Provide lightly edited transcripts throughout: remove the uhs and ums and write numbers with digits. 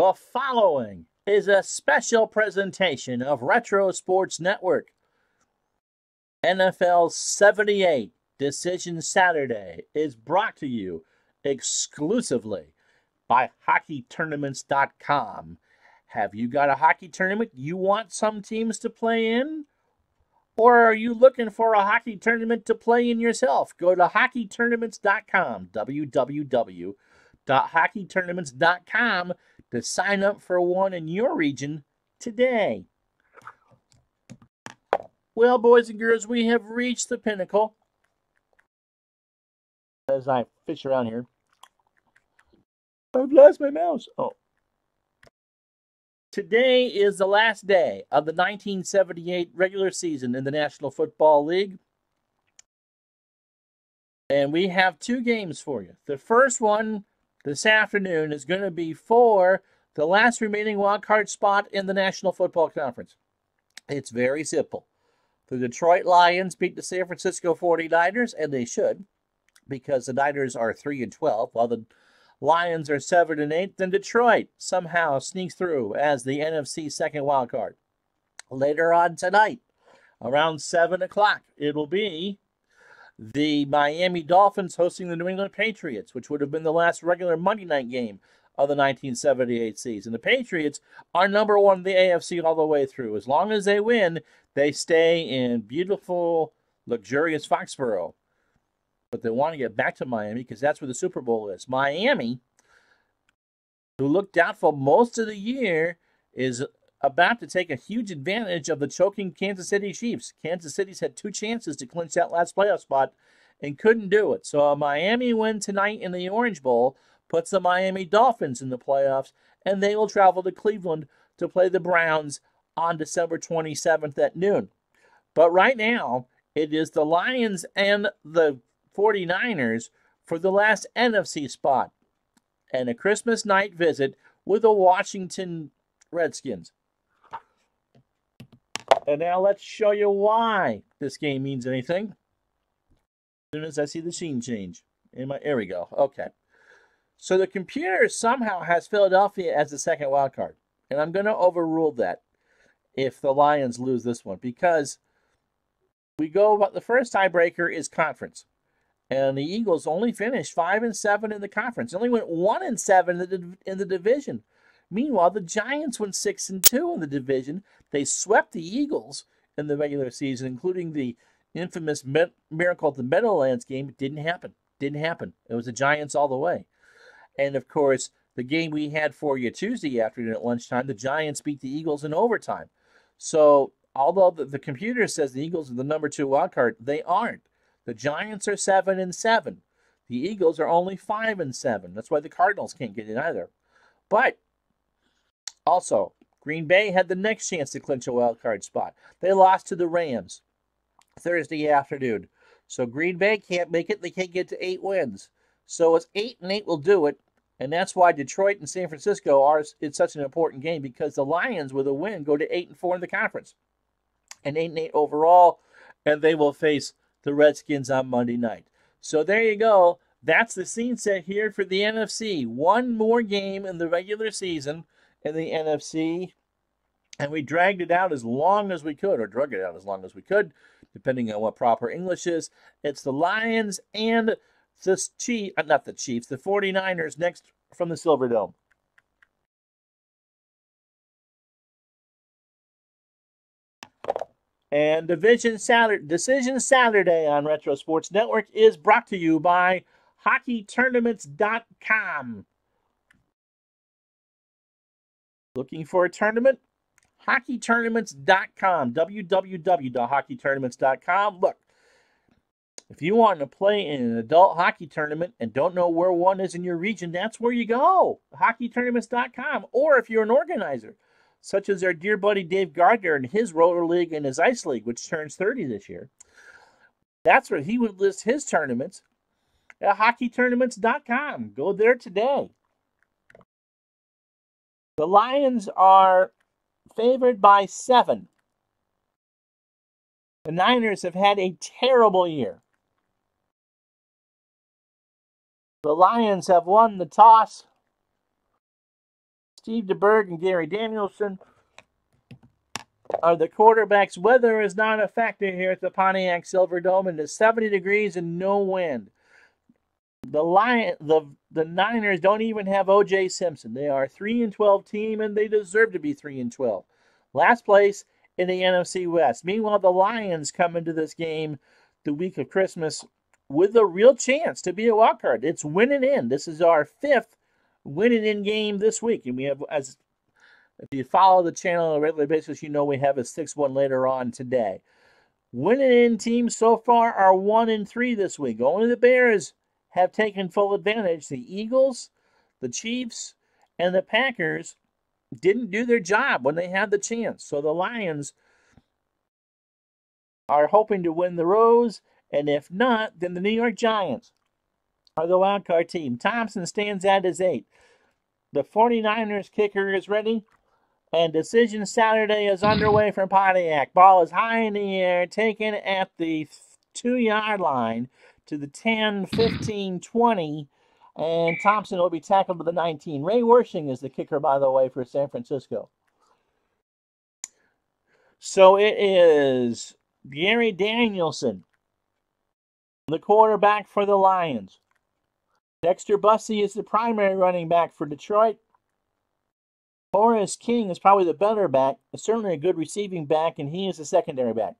The following is a special presentation of Retro Sports Network. NFL 78 Decision Saturday is brought to you exclusively by HockeyTournaments.com. Have you got a hockey tournament you want some teams to play in? Or are you looking for a hockey tournament to play in yourself? Go to HockeyTournaments.com, www.HockeyTournaments.com, to sign up for one in your region today. Well, boys and girls, we have reached the pinnacle. As I fish around here, I've lost my mouse. Oh. Today is the last day of the 1978 regular season in the National Football League. And we have two games for you. The first one this afternoon is going to be for the last remaining wild card spot in the National Football Conference. It's very simple. The Detroit Lions beat the San Francisco 49ers, and they should, because the Niners are 3-12, while the Lions are 7-8. Then Detroit somehow sneaks through as the NFC second wild card. Later on tonight, around 7 o'clock, it'll be the Miami Dolphins hosting the New England Patriots, which would have been the last regular Monday night game of the 1978 season. The Patriots are number one in the AFC all the way through. As long as they win, they stay in beautiful, luxurious Foxborough. But they want to get back to Miami because that's where the Super Bowl is. Miami, who looked doubtful most of the year, is about to take a huge advantage of the choking Kansas City Chiefs. Kansas City's had two chances to clinch that last playoff spot and couldn't do it. So a Miami win tonight in the Orange Bowl puts the Miami Dolphins in the playoffs, and they will travel to Cleveland to play the Browns on December 27th at noon. But right now, it is the Lions and the 49ers for the last NFC spot, and a Christmas night visit with the Washington Redskins. And now let's show you why this game means anything. As soon as I see the scene change. There we go. Okay. So the computer somehow has Philadelphia as the second wild card. And I'm going to overrule that if the Lions lose this one. Because we go about the first tiebreaker is conference. And the Eagles only finished 5-7 in the conference. They only went 1-7 in the division. Meanwhile, the Giants went 6-2 in the division. They swept the Eagles in the regular season, including the infamous miracle at the Meadowlands game. It didn't happen. It was the Giants all the way. And, of course, the game we had for you Tuesday afternoon at lunchtime, the Giants beat the Eagles in overtime. So, although the computer says the Eagles are the number 2 wild card, they aren't. The Giants are 7-7. The Eagles are only 5-7. That's why the Cardinals can't get in either. But also, Green Bay had the next chance to clinch a wild card spot. They lost to the Rams Thursday afternoon. So Green Bay can't make it. They can't get to 8 wins. So it's 8-8 will do it. And that's why Detroit and San Francisco it's such an important game, because the Lions with a win go to 8-4 in the conference. And 8-8 overall. And they will face the Redskins on Monday night. So there you go. That's the scene set here for the NFC. One more game in the regular season in the NFC. And we dragged it out as long as we could, or drug it out as long as we could, depending on what proper English is. It's the Lions and the 49ers next from the Silverdome. And Decision Saturday on Retro Sports Network is brought to you by HockeyTournaments.com. Looking for a tournament? HockeyTournaments.com. www.HockeyTournaments.com. Look, if you want to play in an adult hockey tournament and don't know where one is in your region, that's where you go. HockeyTournaments.com. Or if you're an organizer, such as our dear buddy Dave Gardner and his roller league and his ice league, which turns 30 this year. That's where he would list his tournaments at HockeyTournaments.com. Go there today. The Lions are favored by 7. The Niners have had a terrible year. The Lions have won the toss, Steve DeBerg and Gary Danielson are the quarterbacks. Weather is not a factor here at the Pontiac Silverdome, and it's 70 degrees and no wind. The Niners don't even have O.J. Simpson. They are a 3-12 team, and they deserve to be 3-12. Last place in the NFC West. Meanwhile, the Lions come into this game the week of Christmas with a real chance to be a wild card. It's winning in. This is our 5th winning in game this week, and we have, as if you follow the channel on a regular basis, you know we have a 6th one later on today. Winning in teams so far are 1-3 this week. Only the Bears have taken full advantage. The Eagles, the Chiefs, and the Packers didn't do their job when they had the chance. So the Lions are hoping to win the Rose, and if not, then the New York Giants are the wild card team. Thompson stands at his 8. The 49ers kicker is ready, and decision Saturday is underway from Pontiac. Ball is high in the air, taken at the 2-yard line to the 10, 15, 20, and Thompson will be tackled to the 19. Ray Wersching is the kicker, by the way, for San Francisco. So it is Gary Danielson, the quarterback for the Lions. Dexter Bussey is the primary running back for Detroit. Horace King is probably the better back, certainly a good receiving back, and he is the secondary back.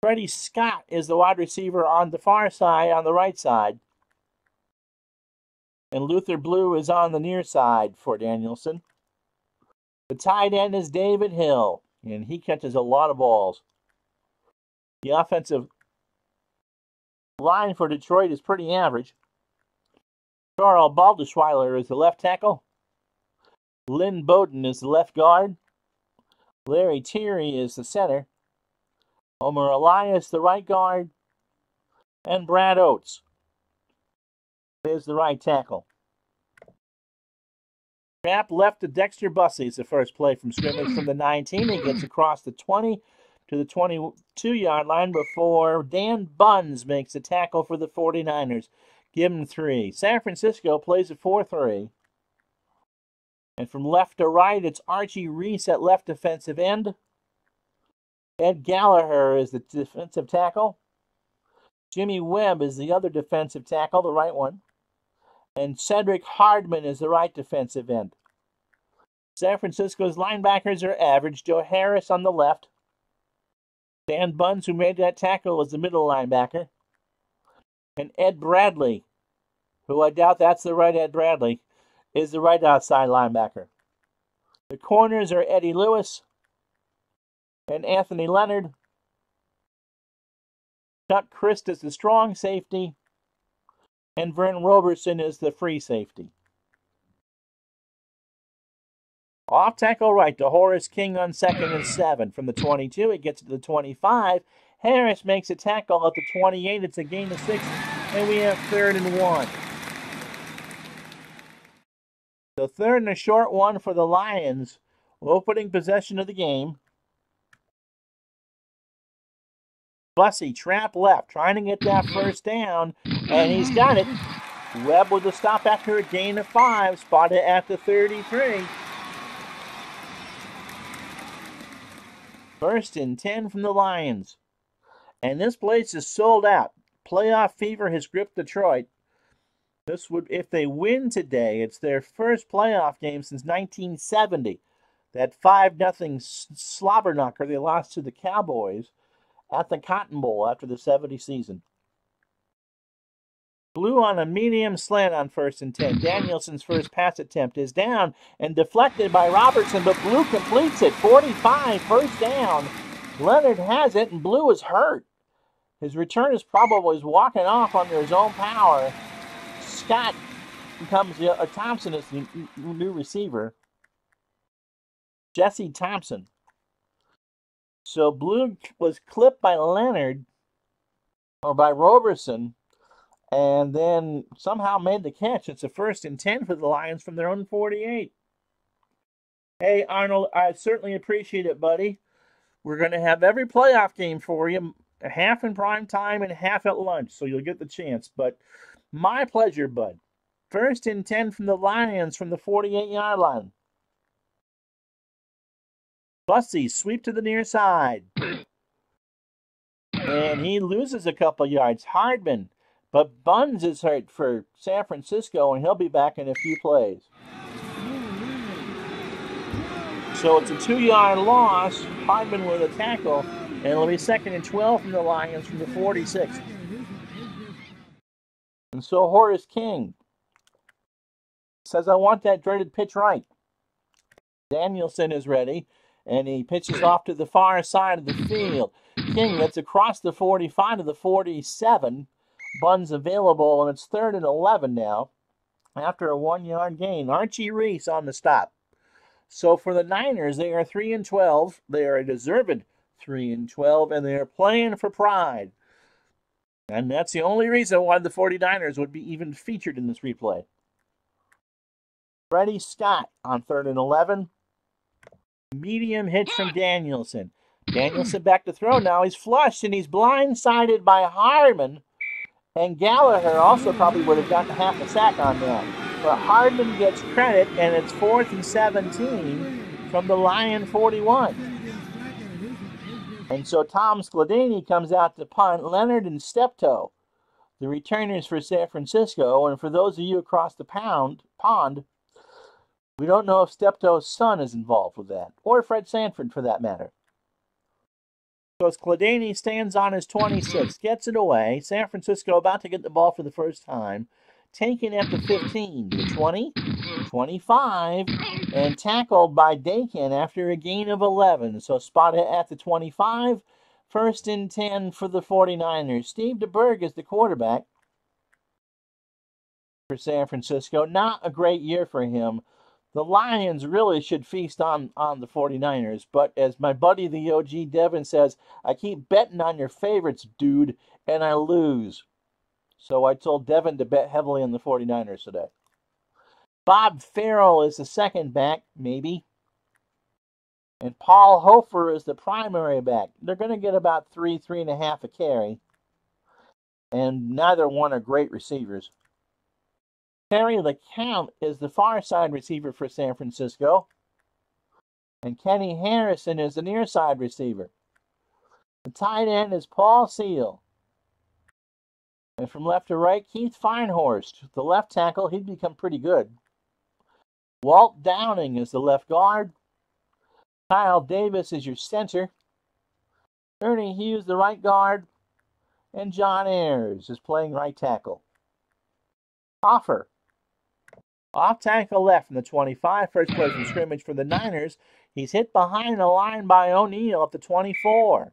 Freddie Scott is the wide receiver on the far side, on the right side. And Luther Blue is on the near side for Danielson. The tight end is David Hill, and he catches a lot of balls. The offensive line for Detroit is pretty average. Carl Baldeschweiler is the left tackle. Lynn Bowden is the left guard. Larry Thierry is the center. Homer Elias, the right guard. And Brad Oates is the right tackle. Trap left to Dexter Bussey is the first play from scrimmage from the 19. He gets across the 20 to the 22-yard line before Dan Buns makes a tackle for the 49ers. Give him 3. San Francisco plays a 4-3. And from left to right, it's Archie Reese at left defensive end. Ed Gallagher is the defensive tackle. Jimmy Webb is the other defensive tackle, the right one. And Cedric Hardman is the right defensive end. San Francisco's linebackers are average. Joe Harris on the left. Dan Buns, who made that tackle, was the middle linebacker. And Ed Bradley, who I doubt that's the right Ed Bradley, is the right outside linebacker. The corners are Eddie Lewis and Anthony Leonard. Chuck Christ is the strong safety, and Vern Roberson is the free safety. Off tackle right to Horace King on 2nd and 7. From the 22, it gets to the 25. Harris makes a tackle at the 28. It's a gain of 6, and we have 3rd and 1. The 3rd and a short one for the Lions, opening possession of the game. Bussey, trap left, trying to get that first down, and he's got it. Webb with a stop after a gain of 5, spotted at the 33. 1st and 10 from the Lions. And this place is sold out. Playoff fever has gripped Detroit. This would, if they win today, it's their first playoff game since 1970. That 5-0 slobber knocker they lost to the Cowboys at the Cotton Bowl after the 70 season. Blue on a medium slant on 1st and 10. Danielson's first pass attempt is down and deflected by Robertson, but Blue completes it. 45, first down. Leonard has it, and Blue is hurt. His return is probably walking off under his own power. Scott becomes Thompson is the new receiver. Jesse Thompson. So Blue was clipped by Leonard or by Roberson, and then somehow made the catch. It's a 1st and 10 for the Lions from their own 48. Hey, Arnold, I certainly appreciate it, buddy. We're going to have every playoff game for you, half in prime time and half at lunch, so you'll get the chance. But my pleasure, bud. First and 10 from the Lions from the 48-yard line. Bussey, sweep to the near side. And he loses a couple yards. Hardman. But Buns is hurt for San Francisco, and he'll be back in a few plays. So it's a 2-yard loss. Hardman with a tackle. And it'll be 2nd and 12 from the Lions from the 46. And so Horace King says, I want that dreaded pitch right. Danielson is ready, and he pitches off to the far side of the field. King gets across the 45 to the 47. Buns available, and it's 3rd and 11 now after a 1-yard gain. Archie Reese on the stop. So for the Niners, they are 3 and 12. They are a deserved 3 and 12, and they are playing for pride. And that's the only reason why the 49ers would be even featured in this replay. Freddie Scott on 3rd and 11. Medium hitch from Danielson. Danielson back to throw now. He's flushed, and he's blindsided by Hardman. And Gallagher also probably would have gotten half a sack on that. But Hardman gets credit, and it's 4th and 17 from the Lion 41. And so Tom Skladany comes out to punt. Leonard and Steptoe, the returners for San Francisco. And for those of you across the pond, we don't know if Steptoe's son is involved with that, or Fred Sanford for that matter. So Skladany stands on his 26, gets it away. San Francisco about to get the ball for the first time. Taken at the 15, the 20, 25, and tackled by Dakin after a gain of 11. So spotted at the 25, 1st and 10 for the 49ers. Steve DeBerg is the quarterback for San Francisco. Not a great year for him. The Lions really should feast on the 49ers, but as my buddy the OG Devin says, I keep betting on your favorites, dude, and I lose. So I told Devin to bet heavily on the 49ers today. Bob Farrell is the second back, maybe. And Paul Hofer is the primary back. They're going to get about 3.5 a carry. And neither one are great receivers. Terry LeCount is the far side receiver for San Francisco. And Kenny Harrison is the near side receiver. The tight end is Paul Seal. And from left to right, Keith Feinhorst, the left tackle. He'd become pretty good. Walt Downing is the left guard. Kyle Davis is your center. Ernie Hughes, the right guard. And John Ayers is playing right tackle. Hoffer, off tackle left from the 25. First play from scrimmage for the Niners. He's hit behind the line by O'Neal at the 24.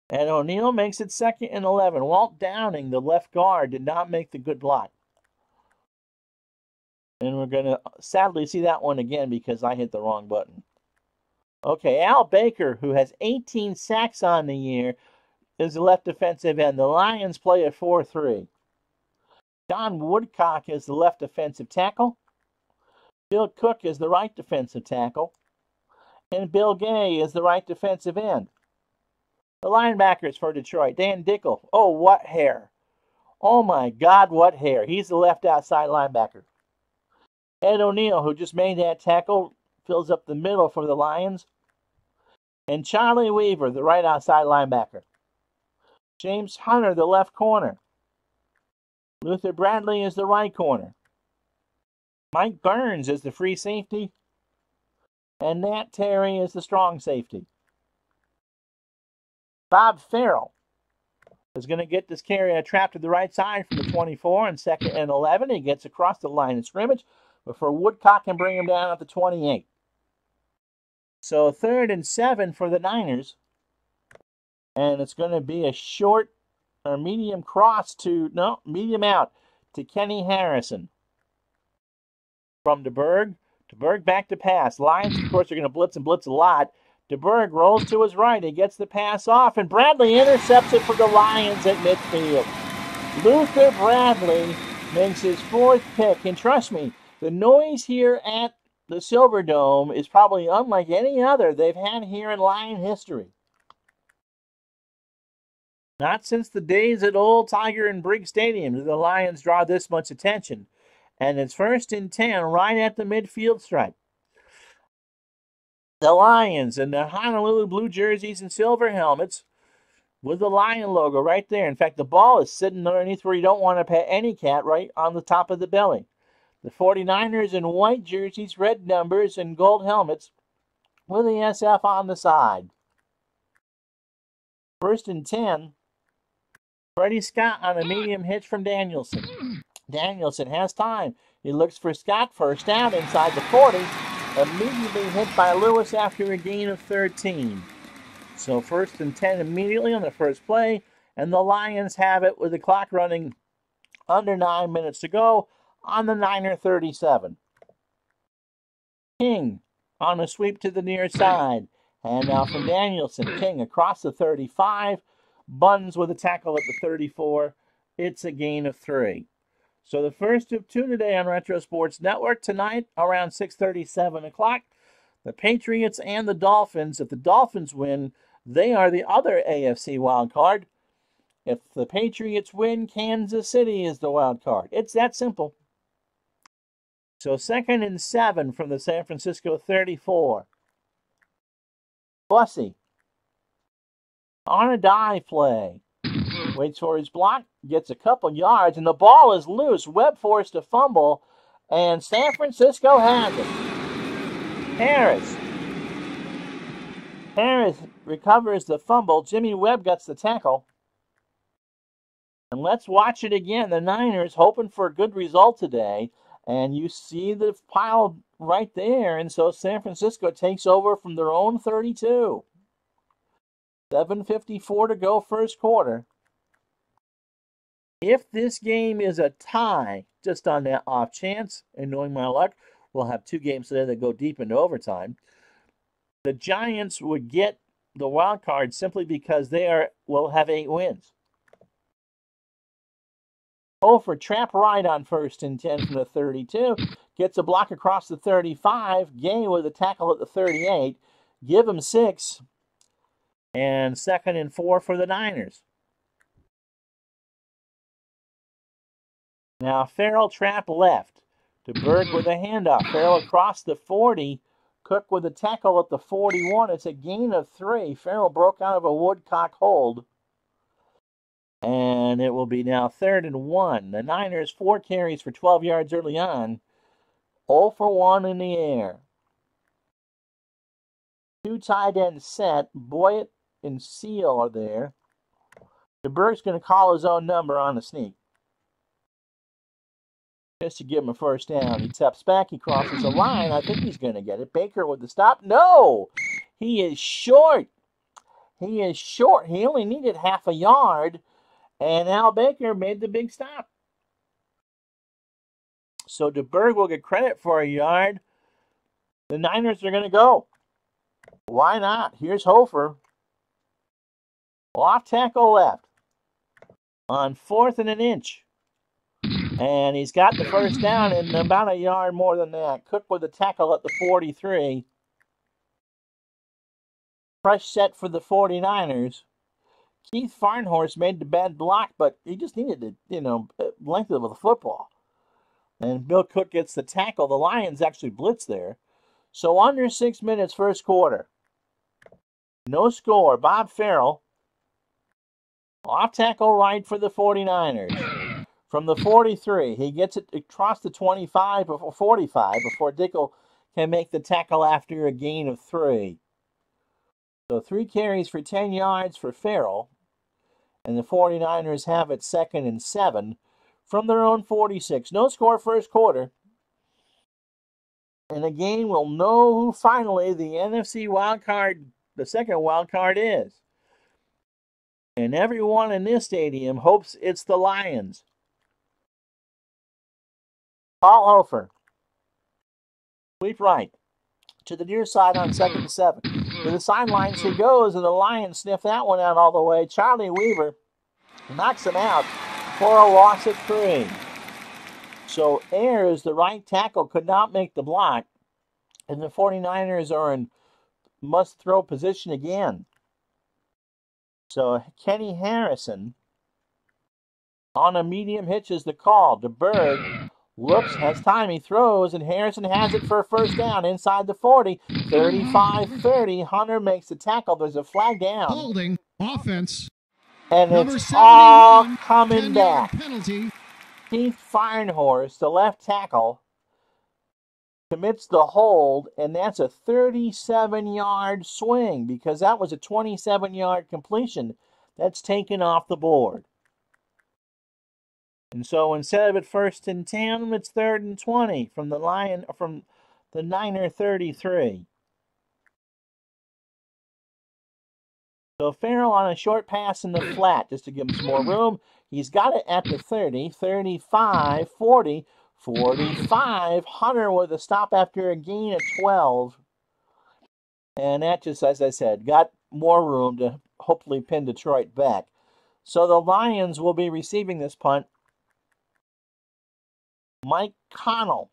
And O'Neal makes it 2nd and 11. Walt Downing, the left guard, did not make the good block. And we're going to sadly see that one again because I hit the wrong button. Okay, Al Baker, who has 18 sacks on the year, is the left defensive end. The Lions play a 4-3. Don Woodcock is the left defensive tackle. Bill Cook is the right defensive tackle. And Bill Gay is the right defensive end. The linebackers for Detroit, Dan Dickel. Oh, what hair. Oh, my God, what hair. He's the left outside linebacker. Ed O'Neal, who just made that tackle, fills up the middle for the Lions. And Charlie Weaver, the right outside linebacker. James Hunter, the left corner. Luther Bradley is the right corner. Mike Burns is the free safety. And Nat Terry is the strong safety. Bob Farrell is going to get this carry trapped to the right side from the 24 and 2nd and 11. He gets across the line of scrimmage before Woodcock can bring him down at the 28. So 3rd and 7 for the Niners. And it's going to be a short or medium cross to, no, medium out to Kenny Harrison. From DeBerg. DeBerg back to pass. Lions, of course, are going to blitz and blitz a lot. DeBerg rolls to his right. He gets the pass off, and Bradley intercepts it for the Lions at midfield. Luther Bradley makes his 4th pick. And trust me, the noise here at the Silverdome is probably unlike any other they've had here in Lion history. Not since the days at Old Tiger and Briggs Stadium did the Lions draw this much attention. And it's 1st and 10 right at the midfield stripe. The Lions in the Honolulu blue jerseys and silver helmets with the Lion logo right there. In fact, the ball is sitting underneath where you don't want to pet any cat, right on the top of the belly. The 49ers in white jerseys, red numbers, and gold helmets with the SF on the side. 1st and 10. Freddie Scott on a medium hitch from Danielson. Danielson has time. He looks for Scott, first down inside the 40. Immediately hit by Lewis after a gain of 13. So 1st and 10 immediately on the first play. And the Lions have it with the clock running under 9 minutes to go on the Niner 37. King on a sweep to the near side. And now from Danielson. King across the 35. Buns with a tackle at the 34. It's a gain of 3. So the first of 2 today on Retro Sports Network. Tonight around 6:30, 7 o'clock. The Patriots and the Dolphins. If the Dolphins win, they are the other AFC wild card. If the Patriots win, Kansas City is the wild card. It's that simple. So 2nd and 7 from the San Francisco 34. Bussey on a dive play. Waits for his block, gets a couple yards, and the ball is loose. Webb forced to fumble, and San Francisco has it. Harris recovers the fumble. Jimmy Webb gets the tackle. And let's watch it again. The Niners hoping for a good result today. And you see the pile right there. And so San Francisco takes over from their own 32. 7:54 to go first quarter. If this game is a tie, just on that off chance, and knowing my luck, we'll have 2 games today that go deep into overtime. The Giants would get the wild card simply because they will have 8 wins. Hofer trap right on 1st and 10 from the 32. Gets a block across the 35. Gay with a tackle at the 38. Give him 6. And 2nd and 4 for the Niners. Now Farrell trap left. To Berg with a handoff. Farrell across the 40. Cook with a tackle at the 41. It's a gain of 3. Farrell broke out of a woodcock hold. And it will be now 3rd and 1. The Niners 4 carries for 12 yards early on. 0 for 1 in the air. 2 tight ends set. Boyett and Seal are there. DeBerg's going to call his own number on the sneak. Just to give him a first down. He steps back. He crosses the line. I think he's going to get it. Baker with the stop. No! He is short. He only needed half a yard. And Al Baker made the big stop. So DeBerg will get credit for a yard. The Niners are going to go. Why not? Here's Hofer. Off tackle left. On 4th and an inch. And he's got the first down and about a yard more than that. Cook with a tackle at the 43. Fresh set for the 49ers. Keith Farnhorst made the bad block, but he just needed to, length of the football. And Bill Cook gets the tackle. The Lions actually blitz there. So under 6 minutes first quarter. No score. Bob Farrell. Off tackle right for the 49ers. From the 43, he gets it across the 25 or 45 before Dickel can make the tackle after a gain of 3. So 3 carries for 10 yards for Farrell. And the 49ers have it 2nd and 7 from their own 46. No score first quarter. And again, we'll know who finally the NFC Wild Card, the second wild card is. And everyone in this stadium hopes it's the Lions. Paul Hofer. Sweep right. To the near side on 2nd and 7. To the sidelines he goes, and the Lions sniff that one out all the way. Charlie Weaver knocks him out for a loss of 3. So Ayers, the right tackle, could not make the block. And the 49ers are in must-throw position again. So Kenny Harrison on a medium hitch is the call. DeBerg Looks, has time, he throws, and Harrison has it for a first down inside the 40. 35-30. Hunter makes the tackle. There's a flag down. Holding offense. And Number it's all 71, coming 10-yard back. penalty. Keith Feinhorst, the left tackle, commits the hold, and that's a 37-yard swing because that was a 27-yard completion that's taken off the board. And so instead of it 1st and 10, it's 3rd and 20 from the Niner 33. So Farrell on a short pass in the flat just to give him some more room. He's got it at the 30, 35, 40, 45. Hunter with a stop after a gain of 12. And that just, as I said, got more room to hopefully pin Detroit back. So the Lions will be receiving this punt. Mike Connell,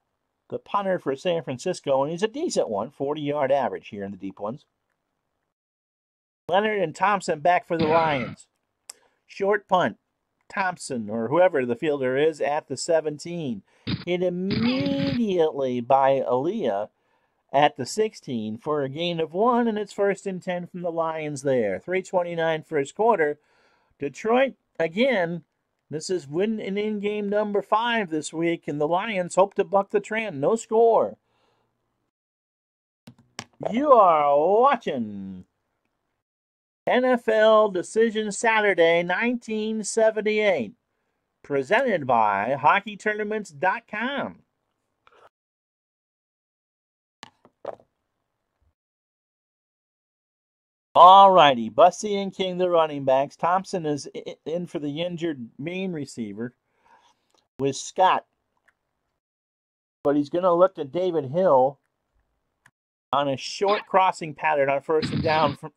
the punter for San Francisco, and he's a decent one, 40-yard average here in the deep ones. Leonard and Thompson back for the Lions. Short punt. Thompson, or whoever the fielder is, at the 17. Hit immediately by Aaliyah at the 16 for a gain of 1, and it's 1st and 10 from the Lions there. 3:29 first quarter. Detroit, again, this is win and in-game number 5 this week, and the Lions hope to buck the trend. No score. You are watching NFL Decision Saturday, 1978, presented by HockeyTournaments.com. All righty, Bussey and King, the running backs. Thompson is in for the injured main receiver with Scott. But he's going to look to David Hill on a short crossing pattern on first down from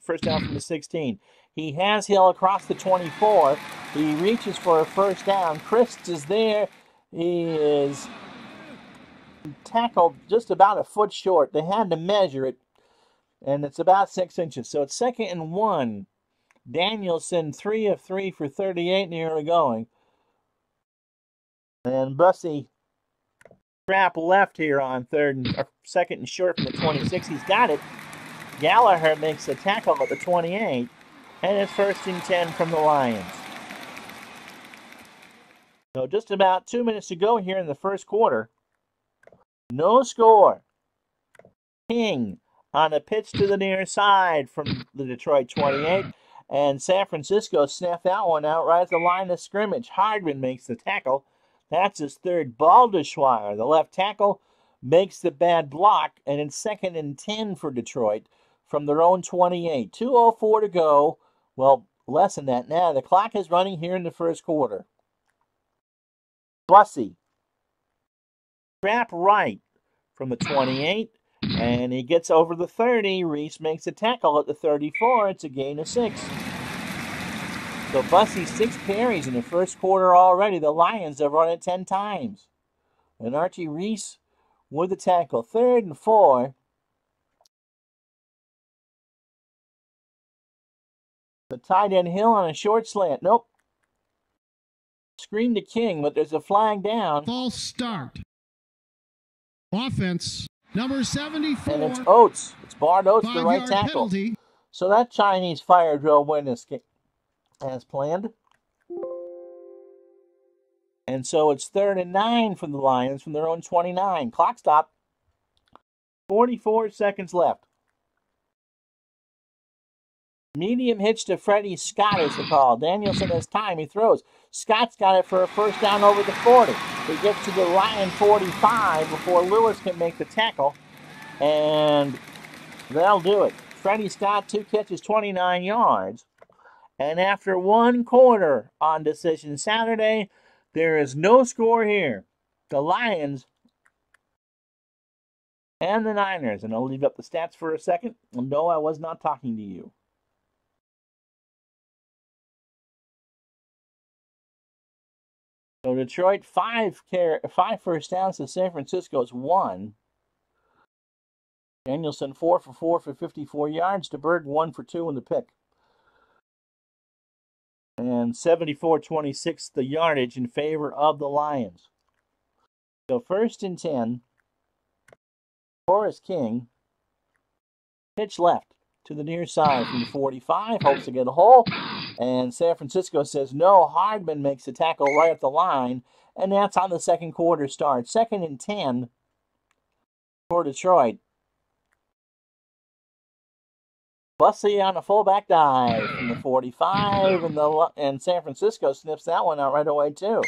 the 16. He has Hill across the 24. He reaches for a first down. Christ is there. He is tackled just about a foot short. They had to measure it, and it's about 6 inches. So it's 2nd and 1. Danielson 3 of 3 for 38 nearly going. And Bussey trap left here on 2nd and short from the 26. He's got it. Gallagher makes a tackle at the 28, and it's 1st and 10 from the Lions. So just about 2 minutes to go here in the first quarter. No score. King on a pitch to the near side from the Detroit 28, and San Francisco snapped that one out right at the line of scrimmage. Hardman makes the tackle. That's his 3rd. Baldeschweier, the left tackle, makes the bad block, and it's 2nd and 10 for Detroit from their own 28. 2:04 to go. Well, less than that now. The clock is running here in the first quarter. Bussey, trap right from the 28, and he gets over the 30. Reese makes a tackle at the 34. It's a gain of 6. So Bussey 6 carries in the first quarter already. The Lions have run it 10 times. And Archie Reese with the tackle. 3rd and 4. The tight end Hill on a short slant. Nope. Screen to King, but there's a flag down. False start. Offense, number 74. And it's Oates. It's Bart Oates, the right tackle. Penalty. So that Chinese fire drill went as planned. And so it's 3rd and 9 from the Lions from their own 29. Clock stop. 44 seconds left. Medium hitch to Freddie Scott is the call. Danielson has time. He throws. Scott's got it for a first down over the 40. He gets to the Lion 45 before Lewis can make the tackle. And that'll do it. Freddie Scott, 2 catches, 29 yards. And after 1 quarter on Decision Saturday, there is no score here. The Lions and the Niners. And I'll leave up the stats for a second. No, I was not talking to you. So Detroit, 5 first downs to San Francisco's 1. Danielson 4 for 4 for 54 yards. DeBerg 1 for 2 in the pick. And 74-26 the yardage in favor of the Lions. So 1st and 10. Forrest King. Pitch left to the near side from the 45. Hopes to get a hole. And San Francisco says no. Hardman makes the tackle right at the line. And that's on the second quarter start. 2nd and 10 for Detroit. Bussey on a fullback dive from the 45. And San Francisco snips that one out right away too.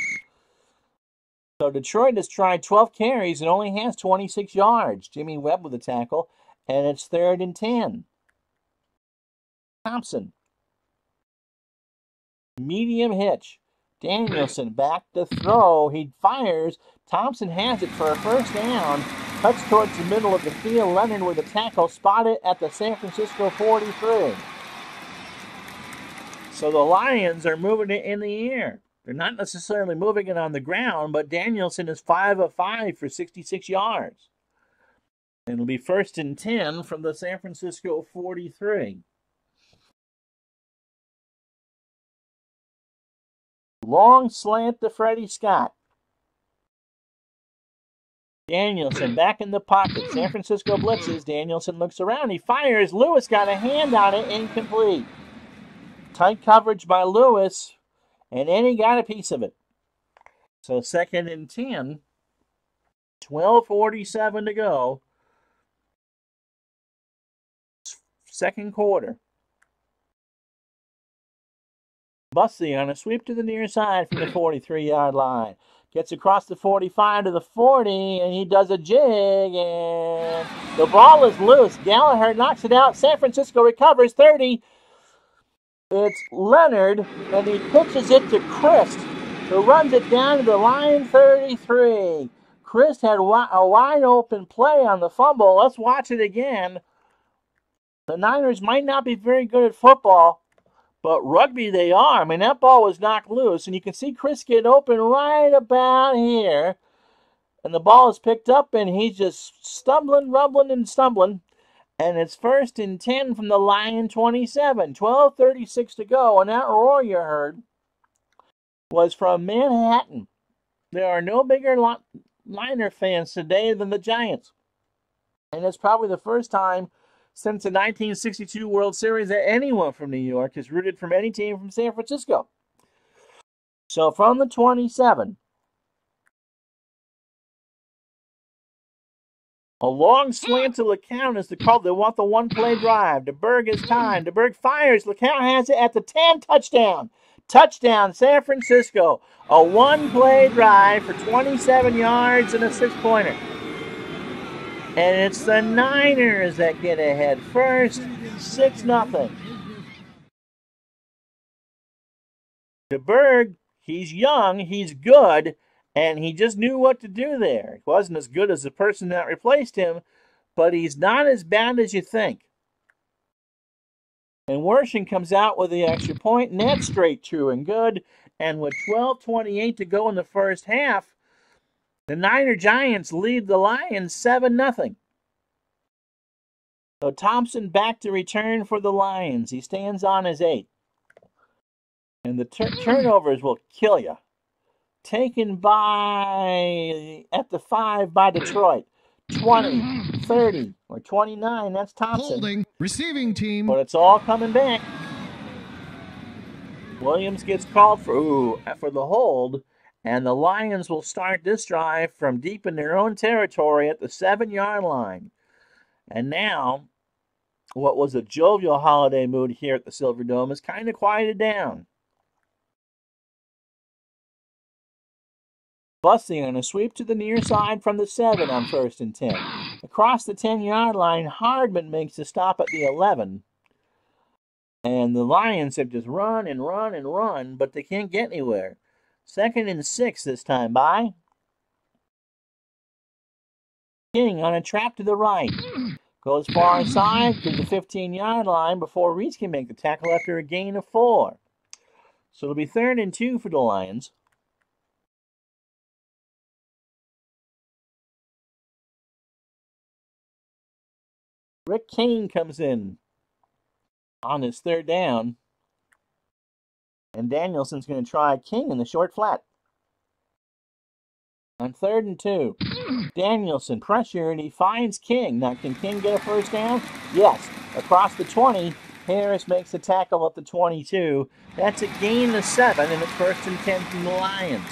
So Detroit has tried 12 carries and only has 26 yards. Jimmy Webb with the tackle. And it's 3rd and 10. Thompson. Medium hitch. Danielson back to throw. He fires. Thompson has it for a 1st down. Cuts towards the middle of the field. Leonard with a tackle. Spotted at the San Francisco 43. So the Lions are moving it in the air. They're not necessarily moving it on the ground, but Danielson is 5 of 5 for 66 yards. And it'll be 1st and 10 from the San Francisco 43. Long slant to Freddie Scott. Danielson back in the pocket. San Francisco blitzes. Danielson looks around. He fires. Lewis got a hand on it. Incomplete. Tight coverage by Lewis. And then he got a piece of it. So 2nd and 10. 12:47 to go. 2nd quarter. Bussey on a sweep to the near side from the 43-yard line. Gets across the 45 to the 40, and he does a jig, and the ball is loose. Gallagher knocks it out. San Francisco recovers 30. It's Leonard, and he pitches it to Christ, who runs it down to the line 33. Christ had a wide open play on the fumble. Let's watch it again. The Niners might not be very good at football, but rugby they are. I mean, that ball was knocked loose, and you can see Chris get open right about here. And the ball is picked up, and he's just stumbling, rumbling, and stumbling. And it's 1st and 10 from the Lion 27. 12:36 to go, and that roar you heard was from Manhattan. There are no bigger Niner fans today than the Giants. And it's probably the first time since the 1962 World Series that anyone from New York has rooted for any team from San Francisco. So from the 27, a long slant to LeCount is the call. They want the one-play drive. DeBerg is timed. DeBerg fires. LeCount has it at the 10. Touchdown. Touchdown, San Francisco. A one-play drive for 27 yards and a 6-pointer. And it's the Niners that get ahead first, 6-0. DeBerg, he's young, he's good, and he just knew what to do there. He wasn't as good as the person that replaced him, but he's not as bad as you think. And Wershing comes out with the extra point, and that's straight true and good. And with 12:28 to go in the first half, the Niner Giants lead the Lions 7-0. So Thompson back to return for the Lions. He stands on his 8. And the turnovers will kill you. Taken by, at the 5 by Detroit. 20, 30, or 29. That's Thompson. Holding. Receiving team. But it's all coming back. Williams gets called for the hold. And the Lions will start this drive from deep in their own territory at the 7-yard line. And now, what was a jovial holiday mood here at the Silverdome is kind of quieted down. Bussey on a sweep to the near side from the 7 on 1st and 10. Across the 10-yard line, Hardman makes the stop at the 11. And the Lions have just run and run and run, but they can't get anywhere. 2nd and 6 this time by King on a trap to the right. Goes far side to the 15-yard line before Reese can make the tackle after a gain of 4. So it'll be 3rd and 2 for the Lions. Rick Kane comes in on his 3rd down. And Danielson's going to try King in the short flat. On 3rd and 2, Danielson pressure, and he finds King. Now, can King get a first down? Yes. Across the 20, Harris makes a tackle at the 22. That's a gain of 7, and it's 1st and 10 from the Lions.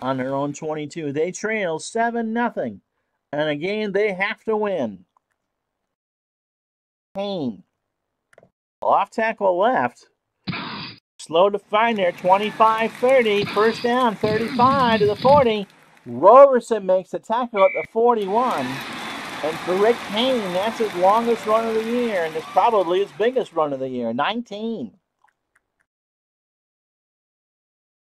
On their own 22, they trail 7-0. And again, they have to win. Kane. Off tackle left. Slow to find there, 25-30. First down, 35 to the 40. Roberson makes a tackle at the 41. And for Rick Kane, that's his longest run of the year, and it's probably his biggest run of the year, 19.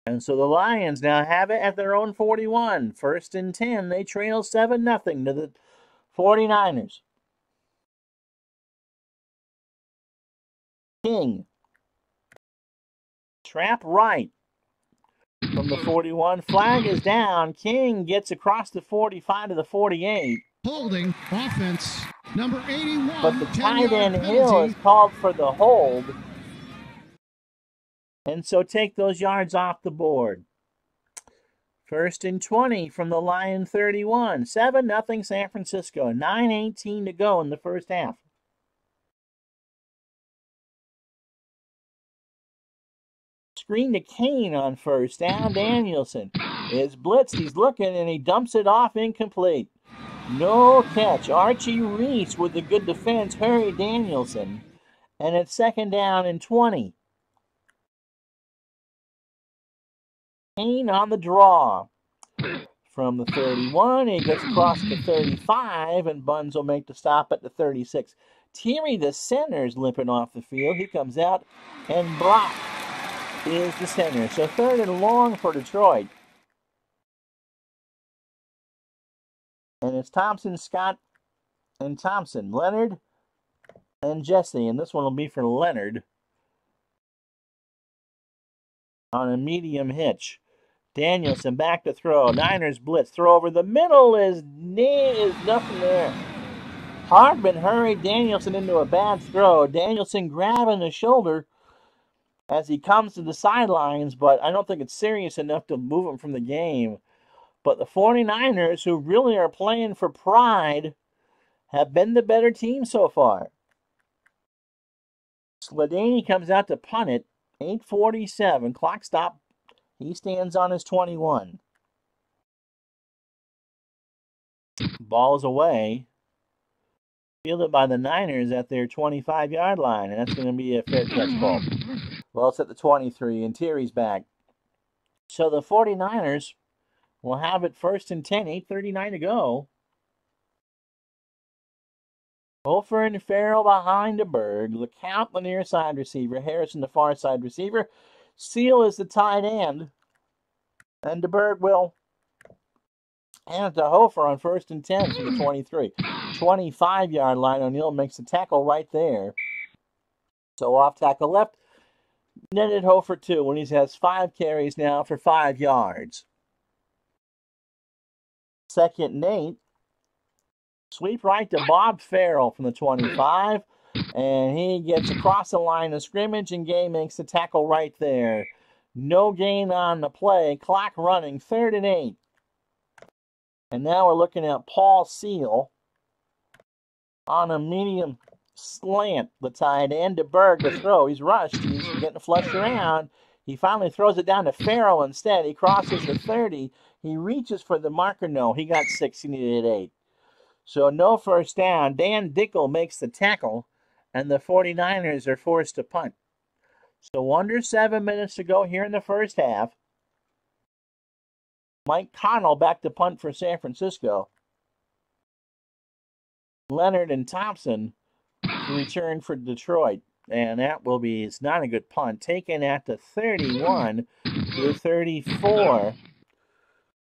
And so the Lions now have it at their own 41. 1st and 10, they trail 7-0 to the 49ers. King. Trap right from the 41. Flag is down. King gets across the 45 to the 48. Holding. Offense. Number 81. But the tight end Hill is called for the hold. And so take those yards off the board. 1st and 20 from the Lion 31. 7-0 San Francisco. 9:18 to go in the first half. Screen to Kane on 1st down. Danielson is blitzed. He's looking, and he dumps it off incomplete. No catch. Archie Reese with the good defense. Hurry Danielson. And it's 2nd down and 20. Kane on the draw. From the 31, he gets across the 35, and Buns will make the stop at the 36. Thierry, the center, is limping off the field. He comes out, and Brock is the center. So 3rd and long for Detroit. And it's Thompson, Scott, and Thompson. Leonard and Jesse. And this one will be for Leonard on a medium hitch. Danielson back to throw. Niners blitz. Throw over the middle is nothing there. Hardman hurried Danielson into a bad throw. Danielson grabbing the shoulder as he comes to the sidelines, but I don't think it's serious enough to move him from the game. But the 49ers, who really are playing for pride, have been the better team so far. Sladany comes out to punt it. 8:47. Clock stop. He stands on his 21. Ball is away. Fielded by the Niners at their 25-yard line, and that's going to be a fair catch ball. Well, it's at the 23, and Thierry's back. So the 49ers will have it 1st and 10, 8:39 to go. Hofer and Farrell behind DeBerg. LeCount, the near side receiver. Harrison, the far side receiver. Seal is the tight end. And DeBerg will hand it to Hofer on 1st and 10 for the 23. 25-yard line. O'Neal makes the tackle right there. So off tackle left. Netted Hofer 2 when he has 5 carries now for 5 yards. 2nd and 8. Sweep right to Bob Farrell from the 25. And he gets across the line of scrimmage, and Gay makes the tackle right there. No gain on the play. Clock running. 3rd and 8. And now we're looking at Paul Seal on a medium slant. The tight end to Berg to throw. He's rushed. He's getting flushed around. He finally throws it down to Farrell instead. He crosses the 30. He reaches for the marker. No, he got 6. He needed 8. So no first down. Dan Dickel makes the tackle, and the 49ers are forced to punt. So under 7 minutes to go here in the first half. Mike Connell back to punt for San Francisco. Leonard and Thompson return for Detroit. And that will be, it's not a good punt. Taken at the 31 to 34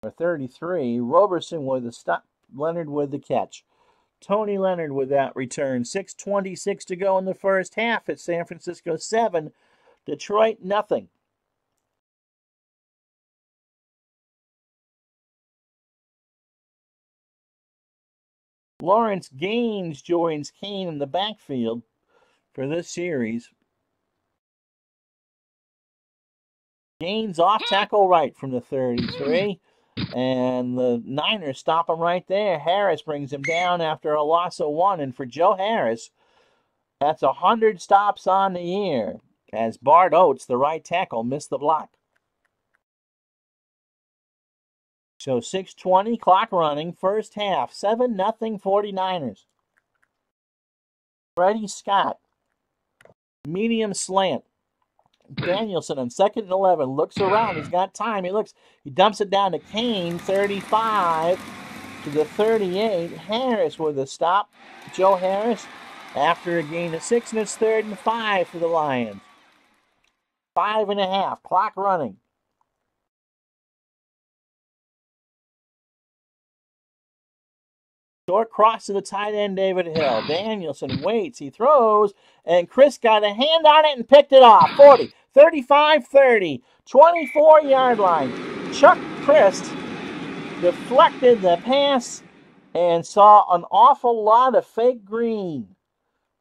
or 33. Roberson with the stop. Leonard with the catch. Tony Leonard with that return. 6:26 to go in the first half. It's San Francisco 7, Detroit nothing. Lawrence Gaines joins Kane in the backfield for this series. Gaines off tackle right from the 33. And the Niners stop him right there. Harris brings him down after a loss of 1. And for Joe Harris, that's 100 stops on the year, as Bart Oates, the right tackle, missed the block. So 6:20, clock running, first half, 7-0 49ers. Freddie Scott, medium slant. Danielson on 2nd and 11, looks around, he's got time, he dumps it down to Kane, 35 to the 38. Harris with a stop. Joe Harris after a gain of 6, and it's 3rd and 5 for the Lions. 5.5, clock running. Short cross to the tight end, David Hill. Danielson waits, he throws, and Chris got a hand on it and picked it off. 40, 35, 30, 24-yard line. Chuck Christ deflected the pass and saw an awful lot of fake green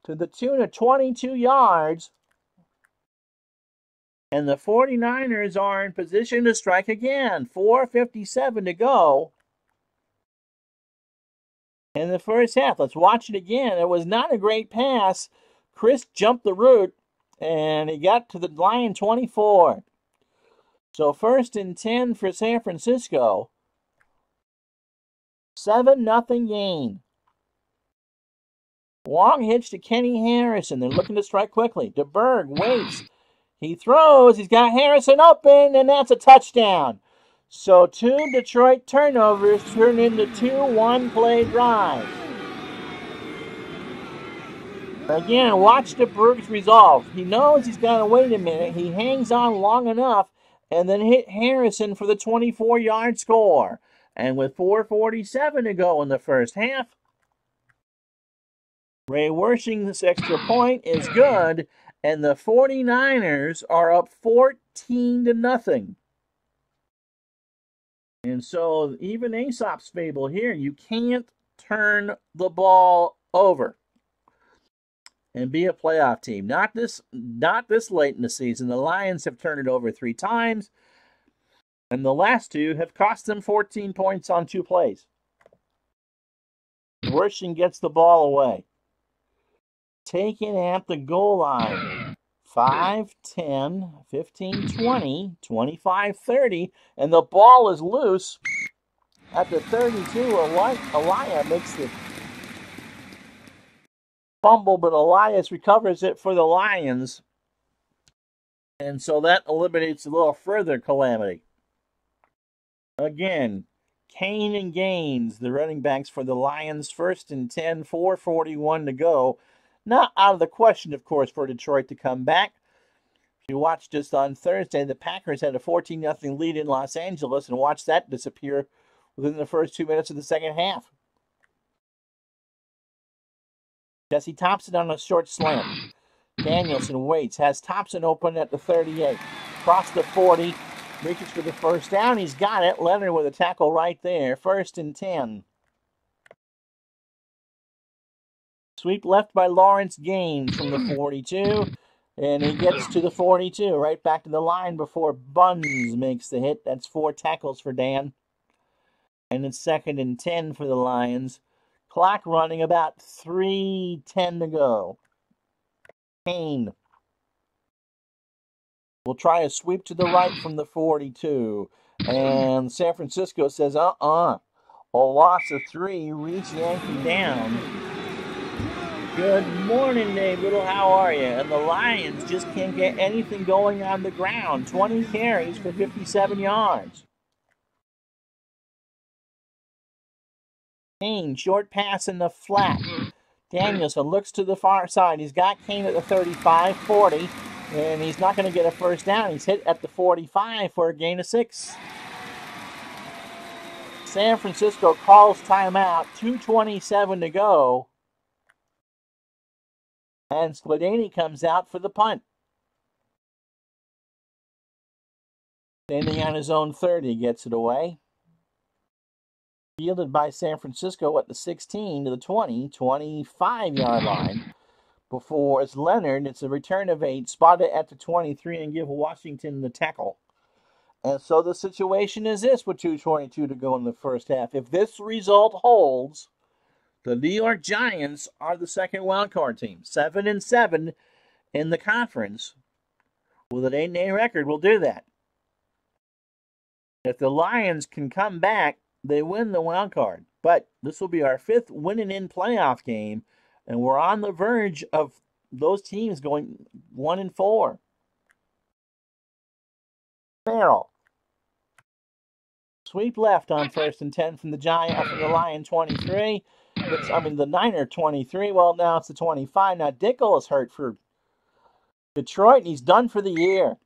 to the tune of 22 yards. And the 49ers are in position to strike again. 4:57 to go in the first half. Let's watch it again. It was not a great pass. Chris jumped the route, and he got to the Lion 24. So 1st and 10 for San Francisco. 7-0 gain. Long hitch to Kenny Harrison. They're looking to strike quickly. DeBerg waits. He throws. He's got Harrison open, and that's a touchdown. So 2 Detroit turnovers turn into 2 one-play drives. Again, watch DeBerg's resolve. He knows he's got to wait a minute. He hangs on long enough and then hit Harrison for the 24-yard score. And with 4:47 to go in the first half, Ray Wershing's extra point is good, and the 49ers are up 14-0. And so even Aesop's fable here, you can't turn the ball over and be a playoff team. Not this late in the season. The Lions have turned it over 3 times, and the last 2 have cost them 14 points on 2 plays. Wershing gets the ball away. Taken at the goal line. 5, 10, 15, 20, 25, 30, and the ball is loose at the 32. Elia makes the fumble, but Elias recovers it for the Lions. And so that eliminates a little further calamity. Again, Kane and Gaines, the running backs for the Lions, 1st and 10, 4:41 to go. Not out of the question, of course, for Detroit to come back. If you watched just on Thursday, the Packers had a 14-0 lead in Los Angeles, and watched that disappear within the first 2 minutes of the second half. Jesse Thompson on a short slant. Danielson waits, has Thompson open at the 38. Across the 40, reaches for the first down. He's got it. Leonard with a tackle right there. 1st and 10. Sweep left by Lawrence Gaines from the 42. And he gets to the 42. Right back to the line before Buns makes the hit. That's 4 tackles for Dan. And it's 2nd and 10 for the Lions. Clock running, about 3:10 to go. Kane will try a sweep to the right from the 42. And San Francisco says, A loss of 3. Reese Yankee down. Good morning, Dave Little. How are you? And the Lions just can't get anything going on the ground. 20 carries for 57 yards. Kane, short pass in the flat. Danielson looks to the far side. He's got Kane at the 35, 40, and he's not going to get a first down. He's hit at the 45 for a gain of 6. San Francisco calls timeout. 2:27 to go. And Spladany comes out for the punt. Standing on his own 30, gets it away. Fielded by San Francisco at the 16 to the 20, 25-yard line. Before it's Leonard, it's a return of 8, spotted at the 23, and give Washington the tackle. And so the situation is this with 2:22 to go in the first half. If this result holds, the New York Giants are the second wild card team. 7-7 in the conference with an 8-8 record will do that. If the Lions can come back, they win the wild card. But this will be our 5th winning-in playoff game, and we're on the verge of those teams going 1-4. Farrell. Sweep left on 1st and 10 from the Lion 23. The Niner 23. Well, now it's the 25. Now Dickel is hurt for Detroit, and he's done for the year.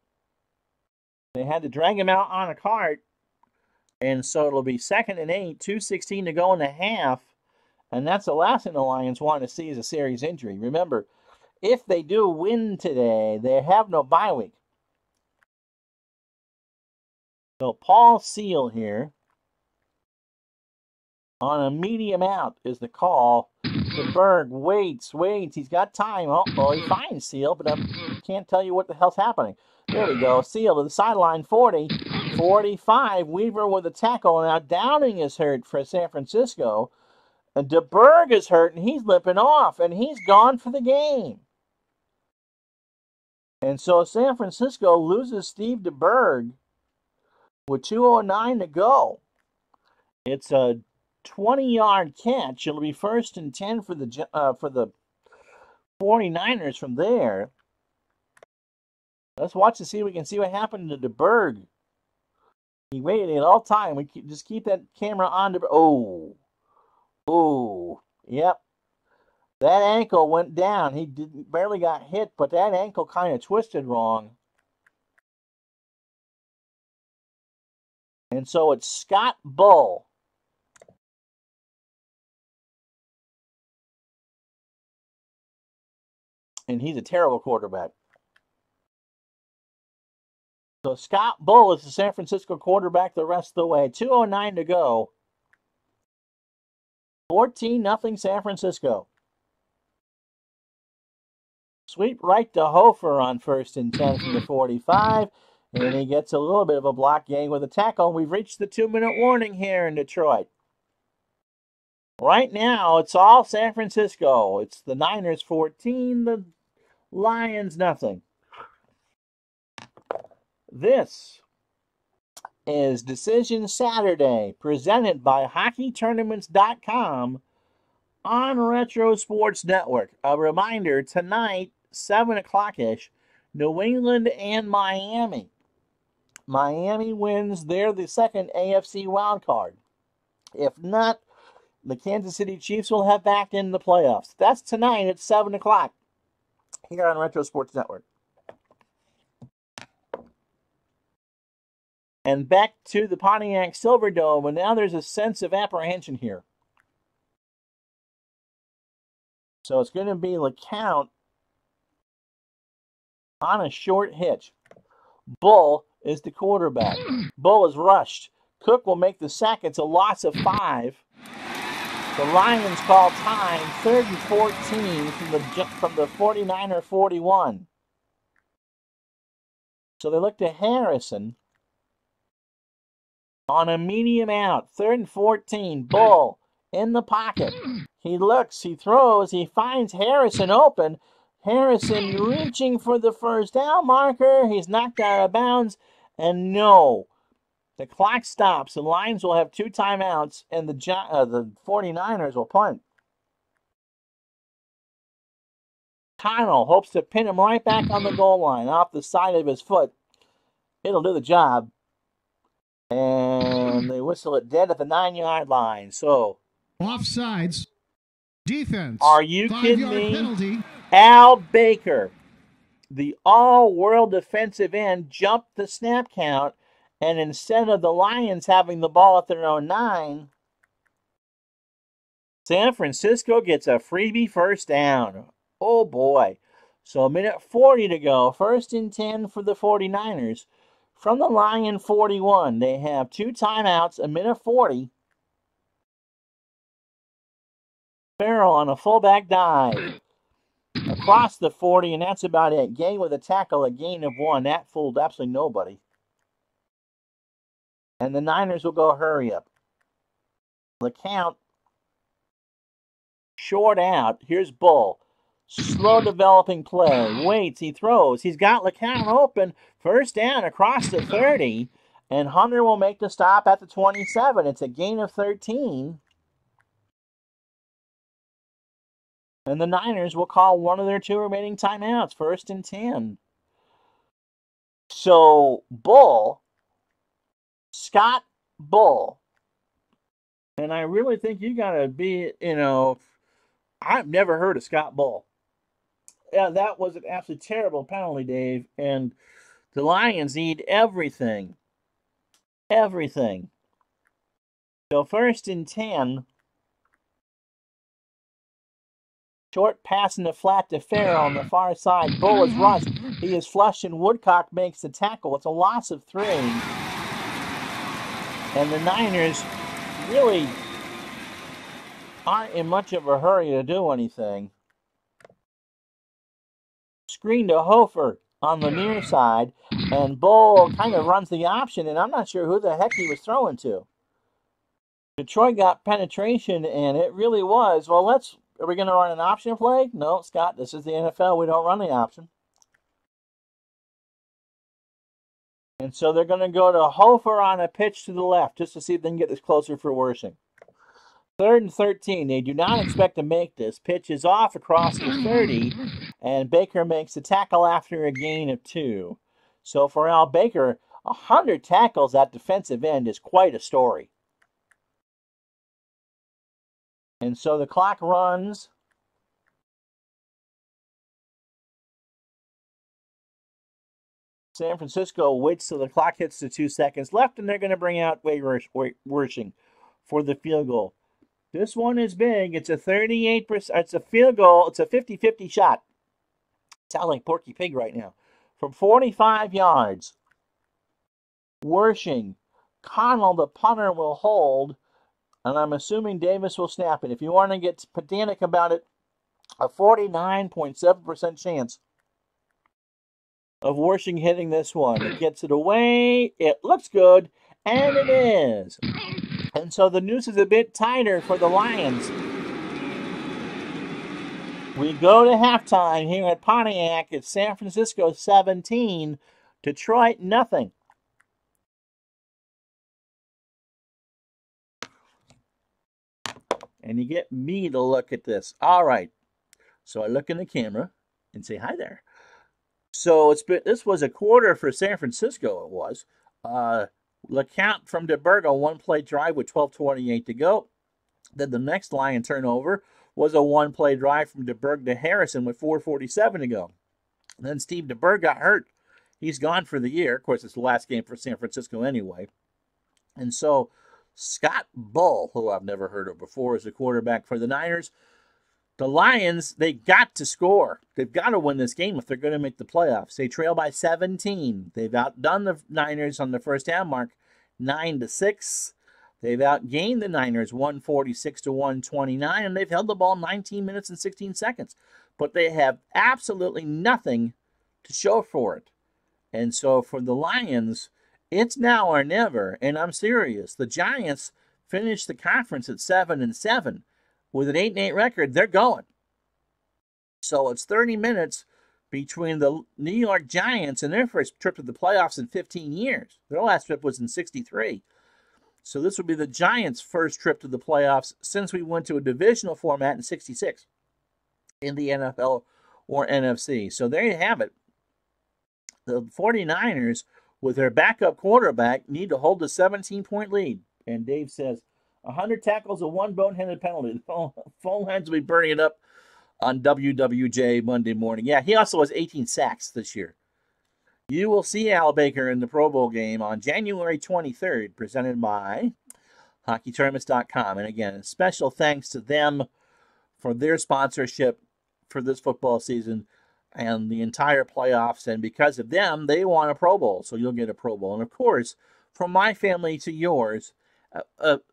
They had to drag him out on a cart, and so it'll be 2nd and 8, 2:16 to go in the half, and that's the last thing the Lions want to see is a serious injury. Remember, if they do win today, they have no bye week. So Paul Seal here on a medium out is the call. DeBerg waits. He's got time. Oh, he finds Seal, but I can't tell you what the hell's happening. There we go. Seal to the sideline, 40, 45. Weaver with a tackle. Now Downing is hurt for San Francisco. And DeBerg is hurt, and he's limping off, and he's gone for the game. And so San Francisco loses Steve DeBerg with 2:09 to go. It's a 20-yard catch. It'll be 1st and 10 for the 49ers from there. Let's watch to see if we can see what happened to DeBerg. He waited all time. We just keep that camera on. Yep. That ankle went down. He barely got hit, but that ankle kind of twisted wrong. And so it's Scott Bull. And he's a terrible quarterback. So Scott Bull is the San Francisco quarterback the rest of the way. 2:09 to go. 14-0 San Francisco. Sweep right to Hofer on 1st and 10 from the 45. And he gets a little bit of a block gain with a tackle. We've reached the 2-minute warning here in Detroit. Right now, it's all San Francisco. It's the Niners 14, the Lions nothing. This is Decision Saturday, presented by HockeyTournaments.com on Retro Sports Network. A reminder, tonight, 7 o'clock-ish, New England and Miami. Miami wins. They're the second AFC Wild Card. If not, the Kansas City Chiefs will have backed in the playoffs. That's tonight at 7 o'clock here on Retro Sports Network. And back to the Pontiac Silverdome, and now there's a sense of apprehension here. So it's going to be LeCount on a short hitch. Bull is the quarterback. Bull is rushed. Cook will make the sack. It's a loss of 5. The Lions call time, 3rd and 14 from the 49er 41. So they look to Harrison on a medium out, 3rd and 14. Bull in the pocket. He looks, he throws, he finds Harrison open. Harrison reaching for the first down marker. He's knocked out of bounds. And no, the clock stops. The Lions will have 2 timeouts, and the 49ers will punt. Connell hopes to pin him right back on the goal line, off the side of his foot. It'll do the job. And they whistle it dead at the 9-yard line. So, offsides. Defense. Are you kidding me? Penalty. Al Baker, the all-world defensive end, jumped the snap count, and instead of the Lions having the ball at their own 9, San Francisco gets a freebie first down. Oh, boy. So a minute 40 to go. 1st and 10 for the 49ers. From the Lion 41, they have 2 timeouts, a minute 40. Farrell on a fullback dive. Across the 40, and that's about it. Gay with a tackle, a gain of 1. That fooled absolutely nobody. And the Niners will go hurry up. The count, short out. Here's Bull. Slow developing play. Waits, he throws. He's got LeCount open. First down across the 30. And Hunter will make the stop at the 27. It's a gain of 13. And the Niners will call one of their 2 remaining timeouts, 1st and 10. So, Bull, Scott Bull. And I really think you got to be, I've never heard of Scott Bull. Yeah, that was an absolutely terrible penalty, Dave. And the Lions need everything. Everything. So 1st and 10. Short pass in the flat to Farrell on the far side. Bull is rushed. He is flushed and Woodcock makes the tackle. It's a loss of 3. And the Niners really aren't in much of a hurry to do anything. Screen to Hofer on the near side. And Bull kind of runs the option, and I'm not sure who the heck he was throwing to. Detroit got penetration, and it really was, well, are we going to run an option play? No, Scott, this is the NFL. We don't run the option. And so they're going to go to Hofer on a pitch to the left just to see if they can get this closer for Wershing. 3rd and 13. They do not expect to make this. Pitch is off across the 30, and Baker makes the tackle after a gain of 2. So for Al Baker, 100 tackles at defensive end is quite a story. And so the clock runs. San Francisco waits till the clock hits the 2 seconds left, and they're going to bring out Wershing for the field goal. This one is big. It's a 38%. It's a field goal. It's a 50-50 shot. Sound like Porky Pig right now. From 45 yards. Wershing. Connell, the punter, will hold. And I'm assuming Davis will snap it. If you want to get pedantic about it, a 49.7% chance of Wershing hitting this one. It gets it away. It looks good. And it is. And so the noose is a bit tighter for the Lions. We go to halftime here at Pontiac. It's San Francisco 17, Detroit nothing. And you get me to look at this. All right. So I look in the camera and say, hi there. So this was a quarter for San Francisco, it was. LeCount from DeBurgo, 1-play drive with 12:28 to go. Then the next Lion turnover was a 1-play drive from DeBurg to Harrison with 4:47 to go. Then Steve DeBurg got hurt. He's gone for the year. Of course, it's the last game for San Francisco anyway. And so Scott Bull, who I've never heard of before, is the quarterback for the Niners. The Lions, they got to score. They've got to win this game if they're going to make the playoffs. They trail by 17. They've outdone the Niners on the first down mark, 9-6. They've outgained the Niners 146-129, and they've held the ball 19 minutes and 16 seconds. But they have absolutely nothing to show for it. And so for the Lions, it's now or never, and I'm serious. The Giants finished the conference at 7-7. With an 8-8 record, they're going. So it's 30 minutes between the New York Giants and their first trip to the playoffs in 15 years. Their last trip was in 63. So this would be the Giants' first trip to the playoffs since we went to a divisional format in 66 in the NFL or NFC. So there you have it. The 49ers, with their backup quarterback, need to hold a 17-point lead. And Dave says, 100 tackles and 1 boneheaded penalty. The phone lines will be burning it up on WWJ Monday morning. Yeah, he also has 18 sacks this year. You will see Al Baker in the Pro Bowl game on January 23rd, presented by HockeyTournaments.com. And again, special thanks to them for their sponsorship for this football season and the entire playoffs. And because of them, they won a Pro Bowl, so you'll get a Pro Bowl. And of course, from my family to yours,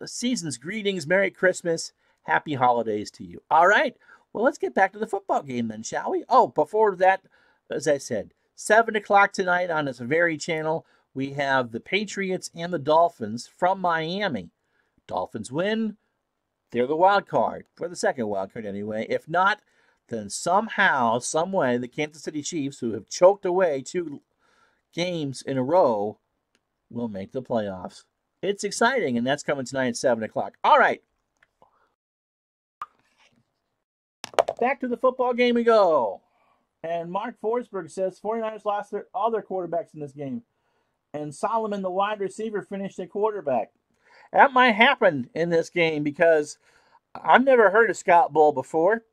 season's greetings, Merry Christmas, Happy Holidays to you. All right, well, let's get back to the football game then, shall we? Oh, before that, as I said, 7 o'clock tonight on this very channel, we have the Patriots and the Dolphins from Miami. Dolphins win. They're the wild card, for the second wild card anyway. If not, then somehow, some way, the Kansas City Chiefs, who have choked away 2 games in a row, will make the playoffs. It's exciting, and that's coming tonight at 7 o'clock. All right. Back to the football game we go. And Mark Forsberg says 49ers lost all their quarterbacks in this game. And Solomon, the wide receiver, finished at quarterback. That might happen in this game because I've never heard of Scott Bull before.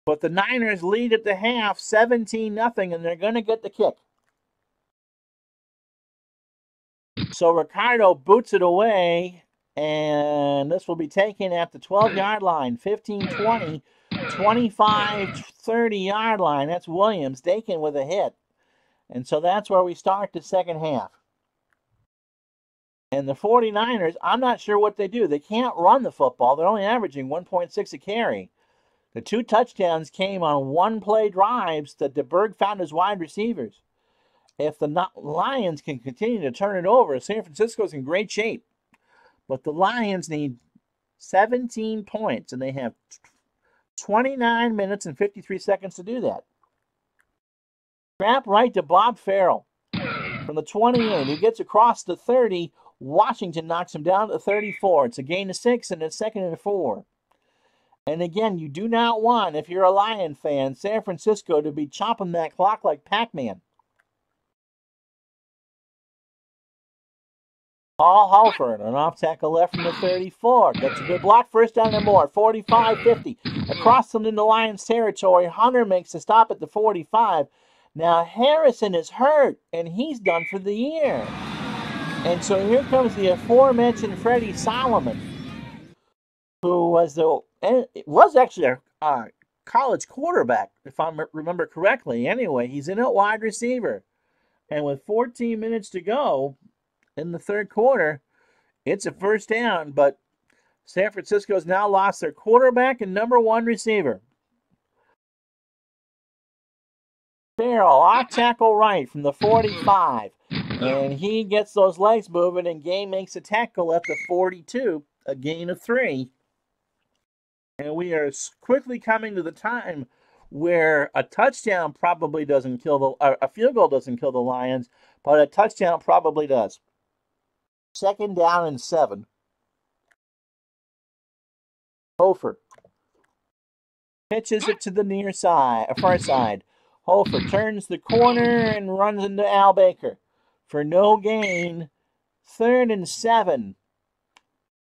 But the Niners lead at the half 17-0, and they're going to get the kick. So Ricardo boots it away, and this will be taken at the 12-yard line, 15-20, 25-30-yard line. That's Williams, Dakin with a hit. And so that's where we start the second half. And the 49ers, I'm not sure what they do. They can't run the football. They're only averaging 1.6 a carry. The 2 touchdowns came on one-play drives that DeBerg found his wide receivers. If the Lions can continue to turn it over, San Francisco's in great shape. But the Lions need 17 points, and they have 29 minutes and 53 seconds to do that. Trap right to Bob Farrell from the 28. He gets across the 30. Washington knocks him down to 34. It's a gain of 6, and it's 2nd and 4. And again, you do not want, if you're a Lion fan, San Francisco to be chopping that clock like Pac-Man. Paul Halford, an off tackle left from the 34. Gets a good block, first down and more. 45-50. Across into the Lions territory. Hunter makes a stop at the 45. Now Harrison is hurt, and he's done for the year. And so here comes the aforementioned Freddie Solomon, who was actually a college quarterback, if I remember correctly. Anyway, he's in at wide receiver. And with 14 minutes to go in the third quarter, it's a first down, but San Francisco's now lost their quarterback and number 1 receiver. Farrell, off tackle right from the 45. And he gets those legs moving, and Gay makes a tackle at the 42, a gain of 3. And we are quickly coming to the time where a touchdown probably doesn't kill a field goal doesn't kill the Lions, but a touchdown probably does. 2nd down and 7. Hofer pitches it to the far side. Hofer turns the corner and runs into Al Baker for no gain. 3rd and 7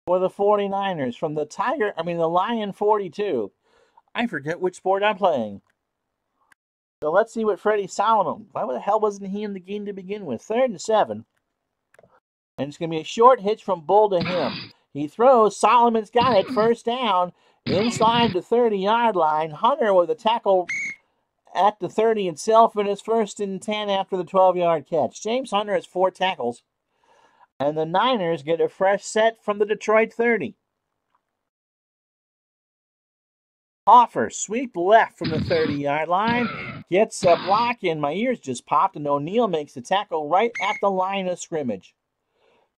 for the 49ers from the Lion 42. I forget which sport I'm playing. So let's see what Freddie Solomon. Why the hell wasn't he in the game to begin with? 3rd and 7. And it's going to be a short hitch from Bull to him. He throws. Solomon's got it. First down. Inside the 30-yard line. Hunter with a tackle at the 30 itself, and it's 1st and 10 after the 12-yard catch. James Hunter has 4 tackles. And the Niners get a fresh set from the Detroit 30. Hoffer, sweep left from the 30-yard line. Gets a block, and my ears just popped, and O'Neal makes the tackle right at the line of scrimmage.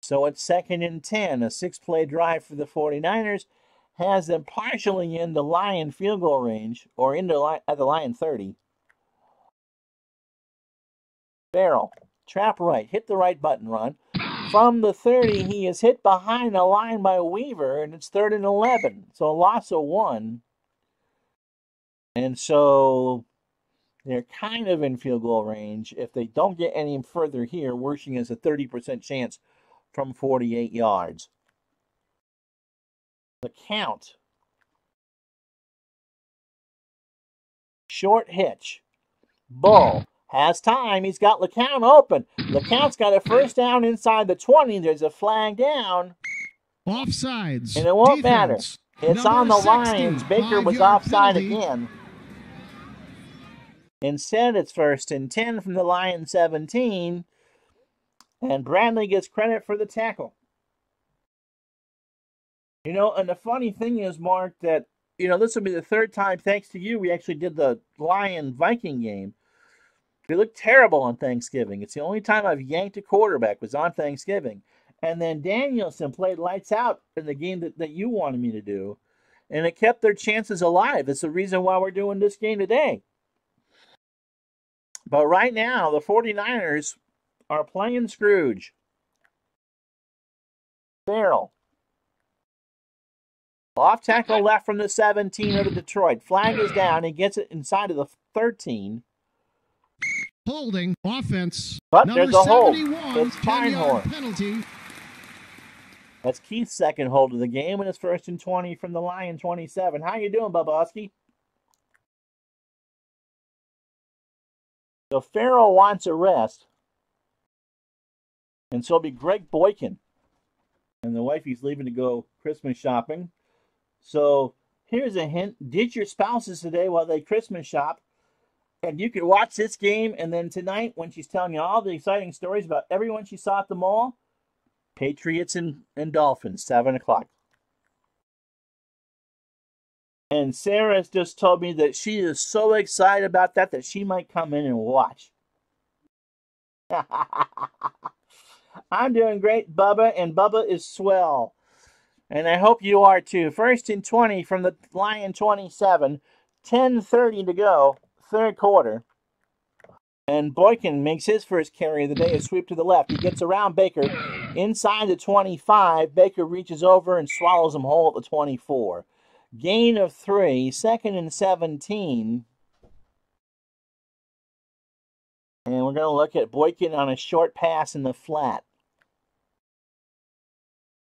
So it's 2nd and 10. A 6-play drive for the 49ers has them partially in the Lion field goal range, or at the Lion 30. Farrell, trap right, hit the right button run. From the 30, he is hit behind the line by Weaver, and it's 3rd and 11. So a loss of 1. And so they're kind of in field goal range. If they don't get any further here, Wershing has a 30% chance from 48 yards. The count. Short hitch. Bull has time. He's got LeCount open. LeCount's got a first down inside the 20. There's a flag down. Offsides. And it won't matter. Defense. It's Number on the 60, Lions. Baker was 5-yard offside penalty. again. Instead, it's 1st and 10 from the Lions 17. And Bradley gets credit for the tackle. And the funny thing is, Mark, that, this will be the 3rd time, thanks to you, we actually did the Lion-Viking game. They look terrible on Thanksgiving. It's the only time I've yanked a quarterback was on Thanksgiving. And then Danielson played lights out in the game that you wanted me to do. And it kept their chances alive. It's the reason why we're doing this game today. But right now, the 49ers are playing Scrooge. Farrell. Off tackle left from the 17 of the Detroit. Flag is down. He gets it inside of the 13. Holding offense. But Number there's a hold. 71, It's 10-yard Pinehorn. penalty. That's Keith's second hold of the game, and it's 1st and 20 from the Lion 27. How you doing, Bobowski? So Farrell wants a rest. And so it'll be Greg Boykin. And the wifey's leaving to go Christmas shopping. So here's a hint. Ditch your spouses today while they Christmas shop. And you can watch this game, and then tonight, when she's telling you all the exciting stories about everyone she saw at the mall, Patriots and Dolphins, 7 o'clock. And Sarah's just told me that she is so excited about that she might come in and watch. I'm doing great, Bubba, and Bubba is swell. And I hope you are too. 1st and 20 from the Lion 27. 10:30 to go, third quarter. And Boykin makes his first carry of the day, a sweep to the left. He gets around Baker inside the 25. Baker reaches over and swallows him whole at the 24. Gain of 3, 2nd and 17. And we're going to look at Boykin on a short pass in the flat.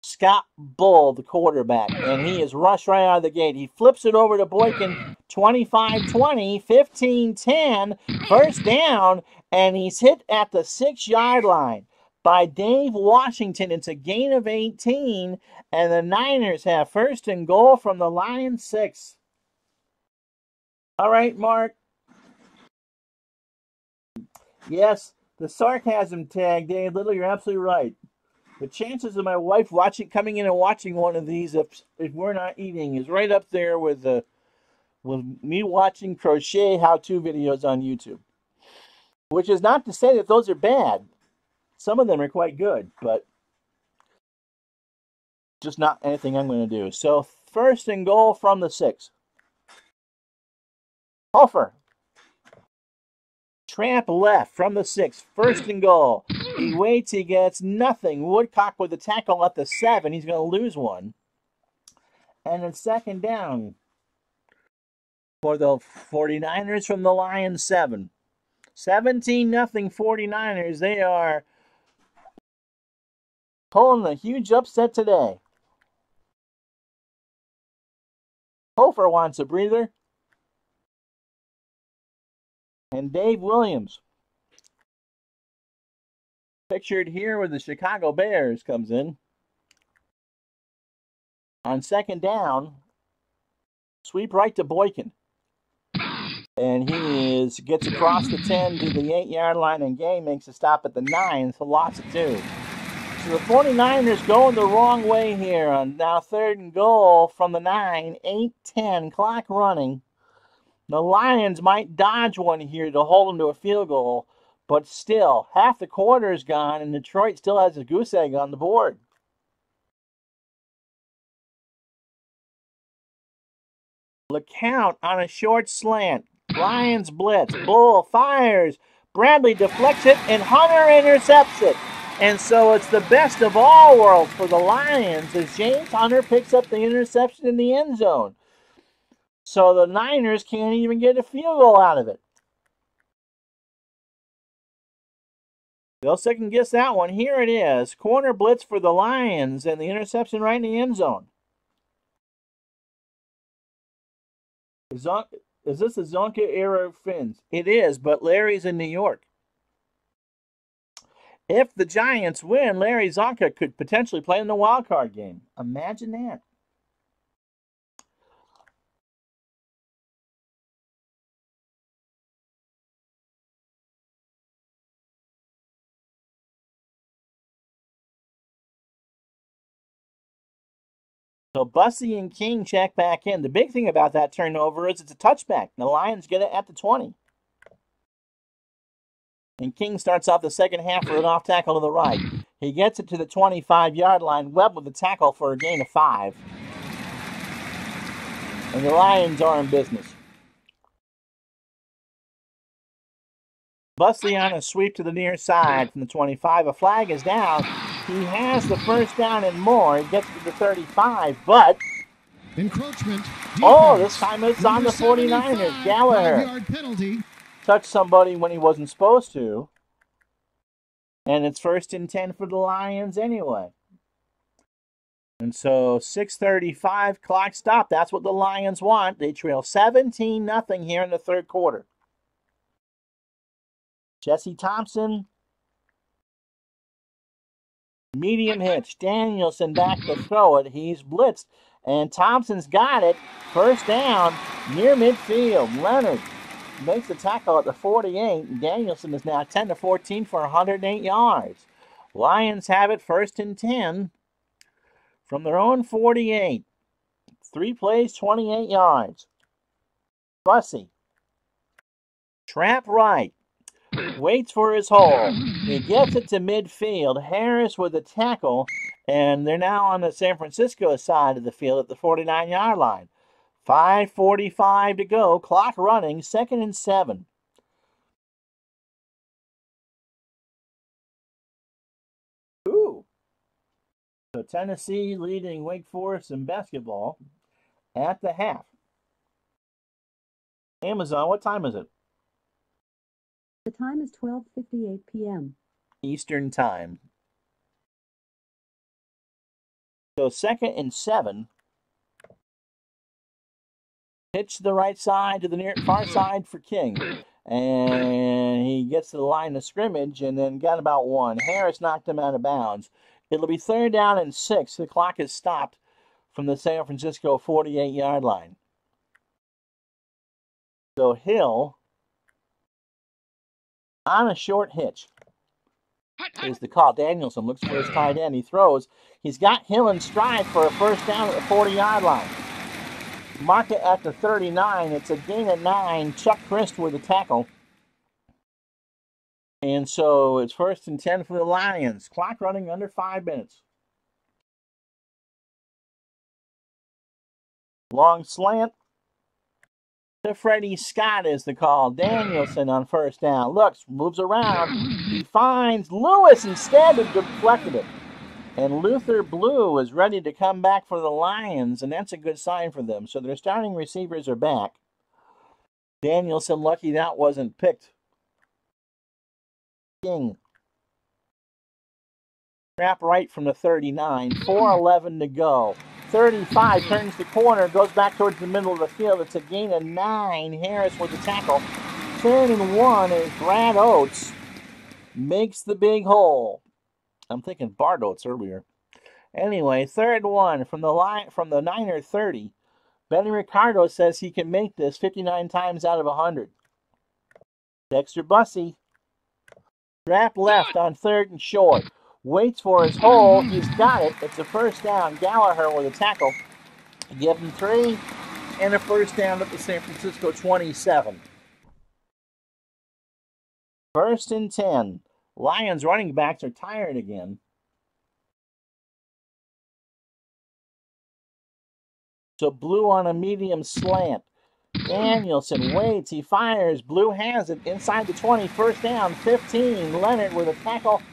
Scott Bull, the quarterback, and he is rushed right out of the gate. He flips it over to Boykin, 25-20, 15-10, first down, and he's hit at the 6-yard line by Dave Washington. It's a gain of 18, and the Niners have 1st and goal from the Lions 6. All right, Mark. Yes, the sarcasm tag, Dave Little, you're absolutely right. The chances of my wife coming in and watching one of these if we're not eating is right up there with me watching crochet how-to videos on YouTube. Which is not to say that those are bad. Some of them are quite good, but just not anything I'm going to do. So 1st and goal from the 6. Hofer. Tramp left from the 6. 1st and goal. He waits. He gets nothing. Woodcock with the tackle at the 7. He's going to lose one. And then 2nd down for the 49ers from the Lions 7. 17-0 49ers. They are pulling a huge upset today. Hofer wants a breather. And Dave Williams, pictured here with the Chicago Bears, comes in. On 2nd down, sweep right to Boykin. And he gets across the 10 to the 8-yard line, and Gay makes a stop at the 9, so loss of 2. So the 49ers going the wrong way here on now 3rd and goal from the 9, 8-10, clock running. The Lions might dodge one here to hold them to a field goal, but still, half the quarter is gone, and Detroit still has a goose egg on the board. LeCount on a short slant. Lions blitz. Bull fires. Bradley deflects it, and Hunter intercepts it. And so it's the best of all worlds for the Lions as James Hunter picks up the interception in the end zone. So the Niners can't even get a field goal out of it. They'll second guess that one. Here it is. Corner blitz for the Lions and the interception right in the end zone. Is this a Zonka era Finns? It is, but Larry's in New York. If the Giants win, Larry Zonka could potentially play in the wild card game. Imagine that. So Bussey and King check back in. The big thing about that turnover is it's a touchback. The Lions get it at the 20. And King starts off the second half with an off tackle to the right. He gets it to the 25-yard line. Webb with the tackle for a gain of 5. And the Lions are in business. Bussey on a sweep to the near side from the 25. A flag is down. He has the first down and more. He gets to the 35, but... Encroachment. Oh, this time it's on the 49ers. Gallagher Penalty. touched somebody when he wasn't supposed to. And it's 1st and 10 for the Lions anyway. And so 6:35, clock stop. That's what the Lions want. They trail 17-0 here in the third quarter. Jesse Thompson. Medium hitch. Danielson back to throw it. He's blitzed. And Thompson's got it. First down near midfield. Leonard makes the tackle at the 48. Danielson is now 10-14 for 108 yards. Lions have it 1st and 10 from their own 48. 3 plays, 28 yards. Bussey. Trap right. Waits for his hole. He gets it to midfield. Harris with a tackle. And they're now on the San Francisco side of the field at the 49-yard line. 5:45 to go. Clock running. 2nd and 7. Ooh. So Tennessee leading Wake Forest in basketball at the half. Amazon, what time is it? The time is 12:58 p.m. Eastern Time. So 2nd and 7. Pitch to the right side to the near far side for King. And he gets to the line of scrimmage and then got about 1. Harris knocked him out of bounds. It'll be 3rd down and 6. The clock is stopped from the San Francisco 48-yard line. So Hill on a short hitch is the call. Danielson looks for his tight end. He throws. He's got Hill in stride for a first down at the 40-yard line. Mark it at the 39. It's a gain of 9. Chuck Christ with the tackle. And so it's 1st and 10 for the Lions. Clock running under 5 minutes. Long slant to Freddie Scott is the call. Danielson on first down. Looks, moves around. He finds Lewis instead and deflected it. And Luther Blue is ready to come back for the Lions, and that's a good sign for them. So their starting receivers are back. Danielson lucky that wasn't picked. King. Trap right from the 39. 4:11 to go. 35 turns the corner, goes back towards the middle of the field. It's a gain of 9. Harris with the tackle. 3rd and 1 as Brad Oates makes the big hole. I'm thinking Bart Oates earlier. Anyway, 3rd 1 from the Niner 30. Benny Ricardo says he can make this 59 times out of 100. Dexter Bussey. Trap left on 3rd and short. Waits for his hole. He's got it. It's a first down. Gallagher with a tackle. Give him 3 and a first down at the San Francisco 27. 1st and 10. Lions running backs are tired again. So Blue on a medium slant. Danielson waits. He fires. Blue has it inside the 20. First down. 15. Leonard with a tackle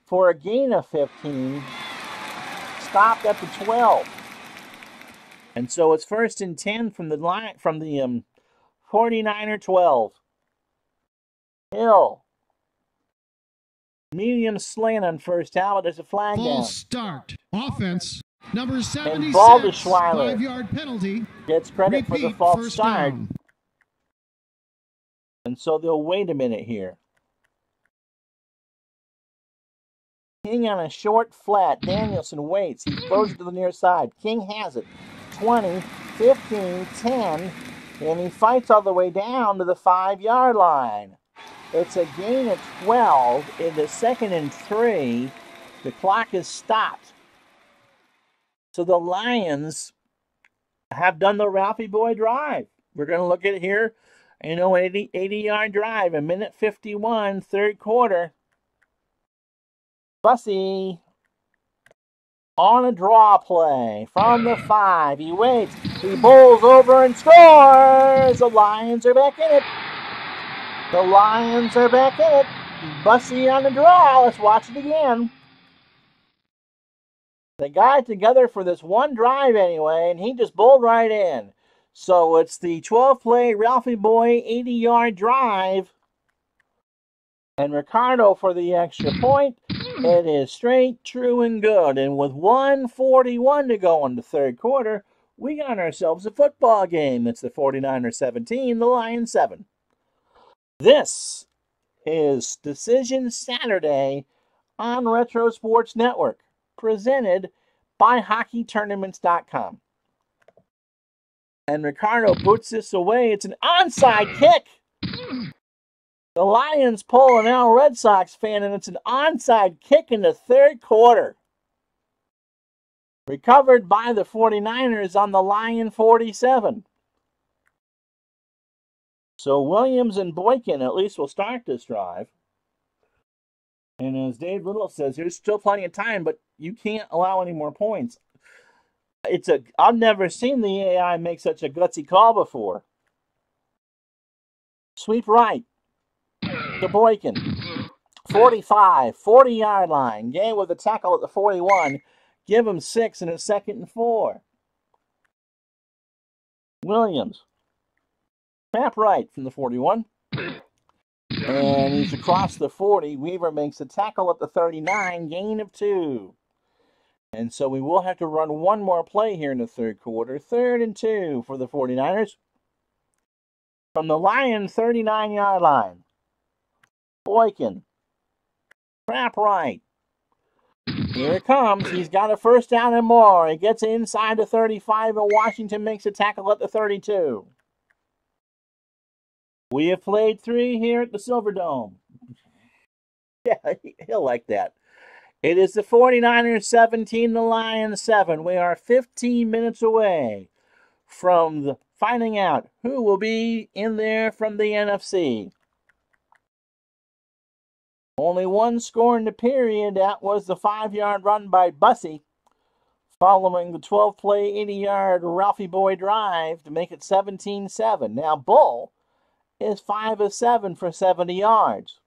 for a gain of 15. Stopped at the 12. And so it's 1st and 10 from the 49er 12. Hill. Medium slant on first down, but there's a flag down. False start. Offense. Number 76. And Baldishweiler 5-yard penalty. gets credit for the false start. Down. And so they'll wait a minute here. King on a short flat. Danielson waits. He throws it to the near side. King has it. 20, 15, 10. And he fights all the way down to the 5-yard line. It's a gain of 12 in the 2nd and 3. The clock is stopped. So the Lions have done the Ralphie Boy drive. We're going to look at it here You know, 80-yard drive, a minute 51, third quarter. Bussy on a draw play from the 5. He waits. He bowls over and scores. The Lions are back in it. The Lions are back in it. Bussy on the draw. Let's watch it again. They got it together for this one drive anyway, and he just bowled right in. So it's the 12-play Ralphie Boy 80-yard drive. And Ricardo for the extra point. It is straight, true, and good. And with 1:41 to go in the third quarter, we got ourselves a football game. It's the 49ers 17, the Lions 7. This is Decision Saturday on Retro Sports Network, presented by HockeyTournaments.com. And Ricardo puts this away. It's an onside kick. The Lions pull an Al Red Sox fan, and it's an onside kick in the third quarter. Recovered by the 49ers on the Lion 47. So Williams and Boykin at least will start this drive. And as Dave Little says, there's still plenty of time, but you can't allow any more points. I've never seen the AI make such a gutsy call before. Sweep right to Boykin. 45, 40-yard line. Game with a tackle at the 41. Give him 6 and a 2nd and 4. Williams. Trap right from the 41. And he's across the 40. Weaver makes a tackle at the 39. Gain of 2. And so we will have to run one more play here in the third quarter. 3rd and 2 for the 49ers. From the Lions 39-yard line. Boykin. Trap right. Here it comes. He's got a first down and more. He gets inside the 35, and Washington makes a tackle at the 32. We have played 3 here at the Silverdome. Yeah, he'll like that. It is the 49ers 17, the Lions 7. We are 15 minutes away from finding out who will be in there from the NFC. Only one score in the period. That was the 5-yard run by Bussy, following the 12-play 80-yard Ralphie Boy drive to make it 17-7. Now Bull is 5 of 7 for 70 yards.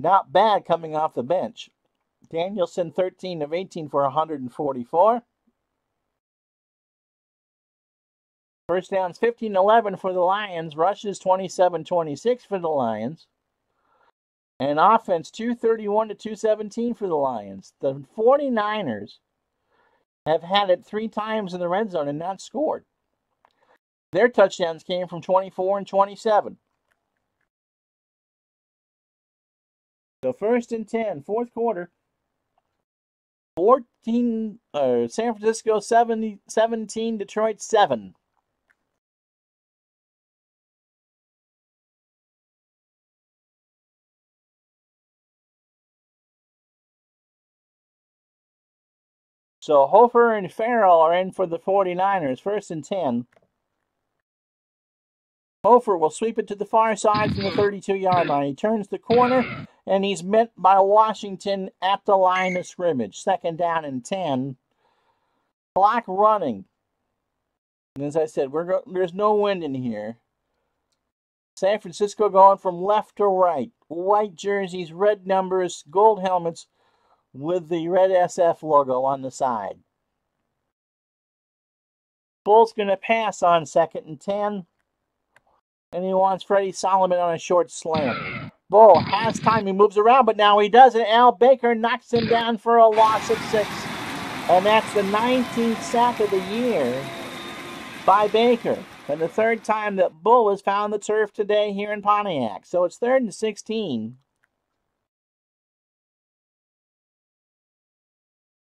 Not bad coming off the bench. Danielson 13 of 18 for 144. First downs 15-11 for the Lions. Rushes 27-26 for the Lions. And offense 231 to 217 for the Lions. The 49ers have had it 3 times in the red zone and not scored. Their touchdowns came from 24 and 27. So 1st and 10, fourth quarter. San Francisco 17, Detroit 7. So Hofer and Farrell are in for the 49ers, 1st and 10. Hofer will sweep it to the far side from the 32-yard line. He turns the corner, and he's met by Washington at the line of scrimmage. 2nd down and 10. Clock running. And as I said, there's no wind in here. San Francisco going from left to right. White jerseys, red numbers, gold helmets, with the red SF logo on the side. Bull's going to pass on 2nd and 10. And he wants Freddie Solomon on a short slant. Bull has time. He moves around, but now he doesn't. Al Baker knocks him down for a loss of 6. And that's the 19th sack of the year by Baker. And the 3rd time that Bull has found the turf today here in Pontiac. So it's 3rd and 16.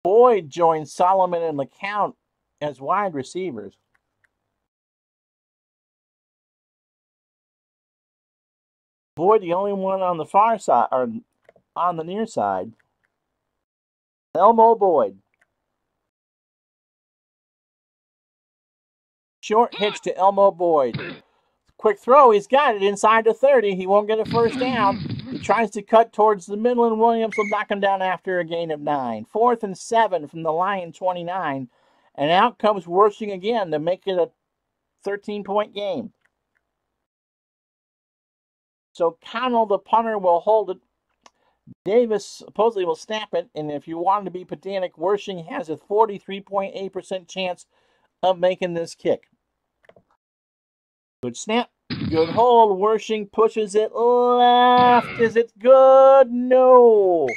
Boyd joins Solomon and LeCount as wide receivers. Boyd, the only one on the far side, or on the near side. Elmo Boyd. Short hitch to Elmo Boyd. Quick throw. He's got it inside the 30. He won't get a first down. He tries to cut towards the middle, and Williams will knock him down after a gain of 9. 4th and 7 from the Lion 29. And out comes Worshing again to make it a 13-point game. So Connell, the punter, will hold it. Davis supposedly will snap it, and if you wanted to be pedantic, Worshing has a 43.8% chance of making this kick. Good snap, good hold. Worshing pushes it left. Is it good? No.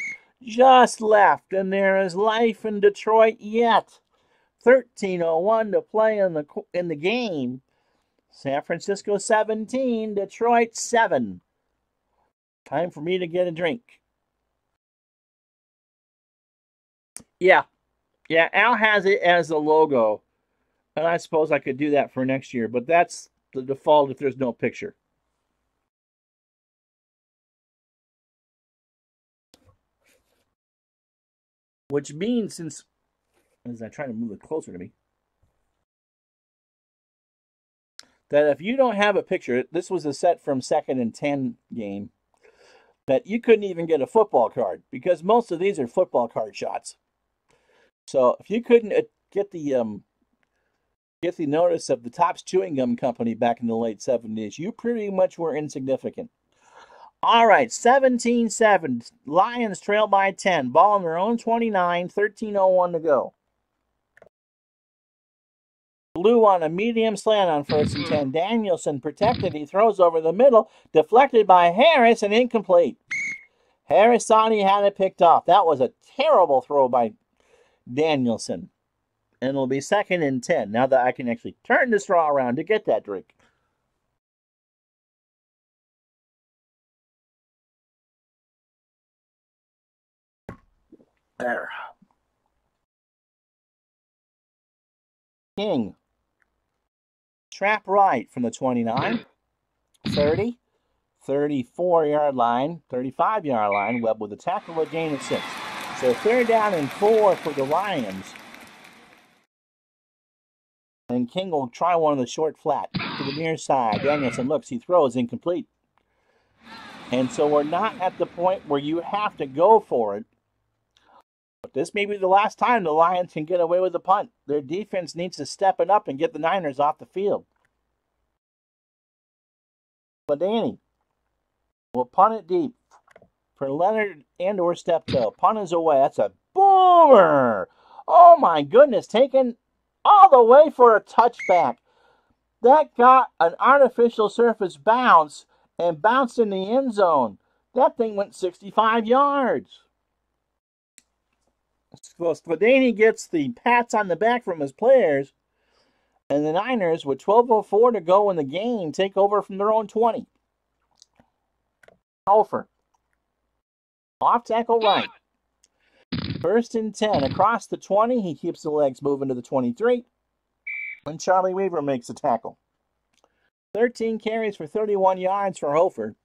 Just left, and there is life in Detroit yet. 13:01 to play in the game. San Francisco 17, Detroit 7. Time for me to get a drink. Yeah, Al has it as the logo, and I suppose I could do that for next year, but that's the default if there's no picture. Which means, since, as I try to move it closer to me, that if you don't have a picture, this was a set from 2nd and 10 game, that you couldn't even get a football card, because most of these are football card shots. So if you couldn't get the notice of the Topps Chewing Gum Company back in the late 70s, you pretty much were insignificant. All right, 17-7. Lions trail by 10. Ball on their own 29, 13:01 to go. Blue on a medium slant on 1st and 10. Danielson protected. He throws over the middle. Deflected by Harris and incomplete. Harris thought he had it picked off. That was a terrible throw by Danielson. And it'll be 2nd and 10. Now that I can actually turn the straw around to get that drink. There. King. Trap right from the 29. 30. 34-yard line. 35-yard line. Webb with a tackle, a gain of 6. So 3rd down and 4 for the Lions. And King will try one of the short flat to the near side. Danielson looks, he throws, incomplete. And so we're not at the point where you have to go for it. But this may be the last time the Lions can get away with a punt. Their defense needs to step it up and get the Niners off the field. But Danny will punt it deep for Leonard and or Steptoe. Punt is away. That's a boomer. Oh my goodness. Taken all the way for a touchback. That got an artificial surface bounce and bounced in the end zone. That thing went 65 yards. So Spadani gets the pats on the back from his players, and the Niners, with 12:04 to go in the game, take over from their own 20. Hofer. Off tackle right. 1st and 10. Across the 20, he keeps the legs moving to the 23. And Charlie Weaver makes the tackle. 13 carries for 31 yards for Hofer.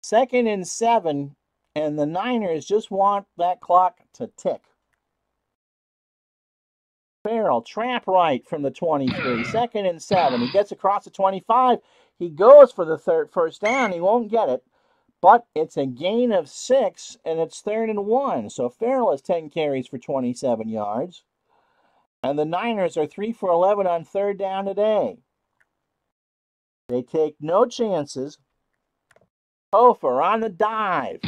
2nd and 7. And the Niners just want that clock to tick. Farrell, trap right from the 23. 2nd and 7. He gets across the 25. He goes for the first down. He won't get it. But it's a gain of 6, and it's 3rd and 1. So Farrell has 10 carries for 27 yards. And the Niners are 3 for 11 on 3rd down today. They take no chances. Hofer on the dive.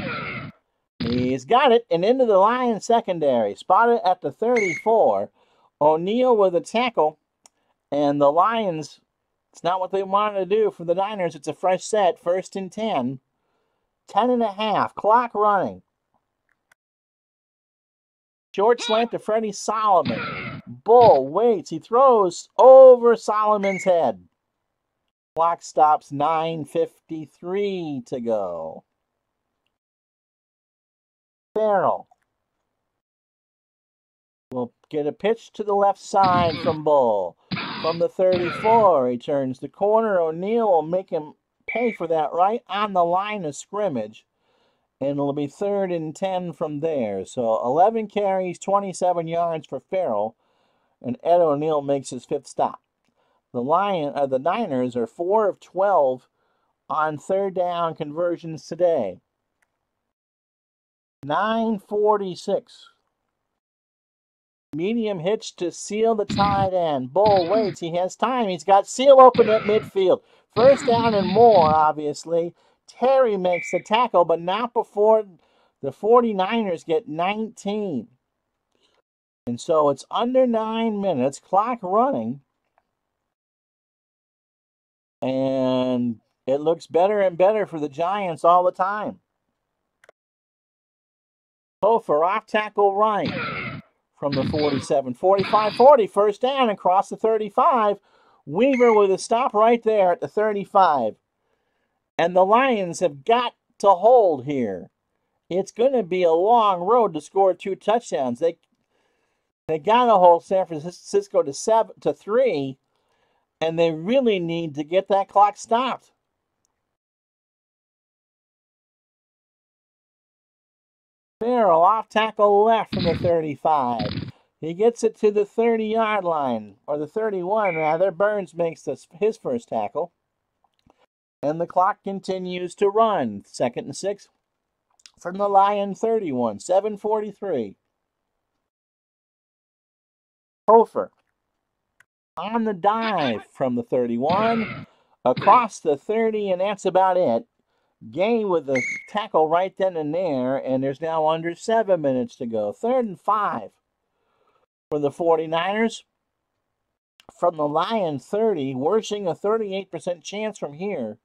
He's got it, and into the Lions secondary. Spotted at the 34. O'Neal with a tackle. And the Lions, it's not what they wanted to do for the Niners. It's a fresh set, 1st and 10. 10.5, clock running. Short slant to Freddie Solomon. Bull waits. He throws over Solomon's head. Clock stops, 9:53 to go. Farrell will get a pitch to the left side from Bull. From the 34, he turns the corner. O'Neal will make him pay for that right on the line of scrimmage. And it'll be 3rd and 10 from there. So 11 carries, 27 yards for Farrell. And Ed O'Neal makes his 5th stop. The Niners are 4 of 12 on third down conversions today. 9:46. Medium hitch to Seal, the tight end. Bull waits. He has time. He's got Seal open at midfield. First down and more, obviously. Terry makes the tackle, but not before the 49ers get 19. And so it's under 9 minutes. Clock running. And it looks better and better for the Giants all the time. Hofer off tackle right from the 47. 45-40, first down and cross the 35. Weaver with a stop right there at the 35. And the Lions have got to hold here. It's going to be a long road to score 2 touchdowns. They got to hold San Francisco to 3, and they really need to get that clock stopped. Farrell off tackle left from the 35. He gets it to the 30-yard line, or the 31 rather. Burns makes his first tackle. And the clock continues to run. 2nd and 6 from the Lion 31. 7:43. Hofer on the dive from the 31. Across the 30, and that's about it. Gay with the tackle right then and there, and there's now under 7 minutes to go. 3rd and 5 for the 49ers. From the Lions 30, worshing a 38% chance from here.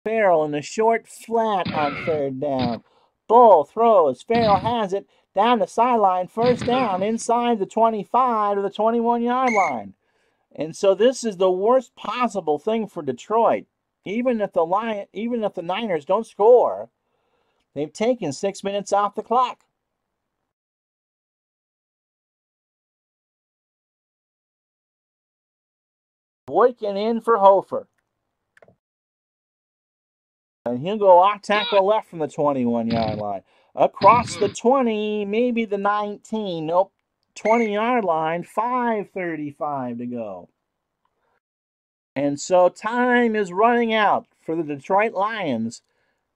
Farrell in the short flat on 3rd down. Bull throws. Farrell has it down the sideline. First down inside the 25 to the 21-yard line. And so this is the worst possible thing for Detroit. Even if the Niners don't score, they've taken 6 minutes off the clock. Boykin in for Hofer. And he'll go off tackle left from the 21-yard line. Across the 20, maybe the 19. Nope. 20-yard line, 5:35 to go. And so time is running out for the Detroit Lions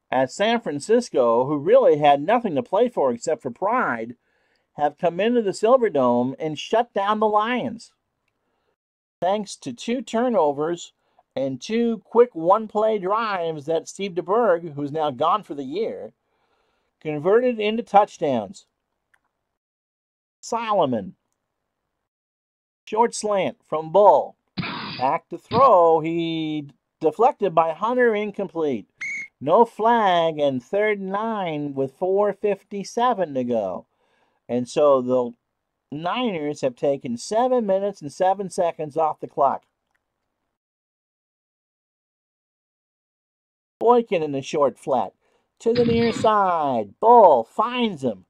as San Francisco, who really had nothing to play for except for pride, have come into the Silverdome and shut down the Lions. Thanks to 2 turnovers and 2 quick one-play drives that Steve DeBerg, who's now gone for the year, converted into touchdowns. Solomon. Short slant from Bull. Back to throw. He deflected by Hunter, incomplete. No flag, and 3rd and 9 with 4:57 to go. And so the Niners have taken 7 minutes and 7 seconds off the clock. Boykin in the short flat. To the near side. Bull finds him.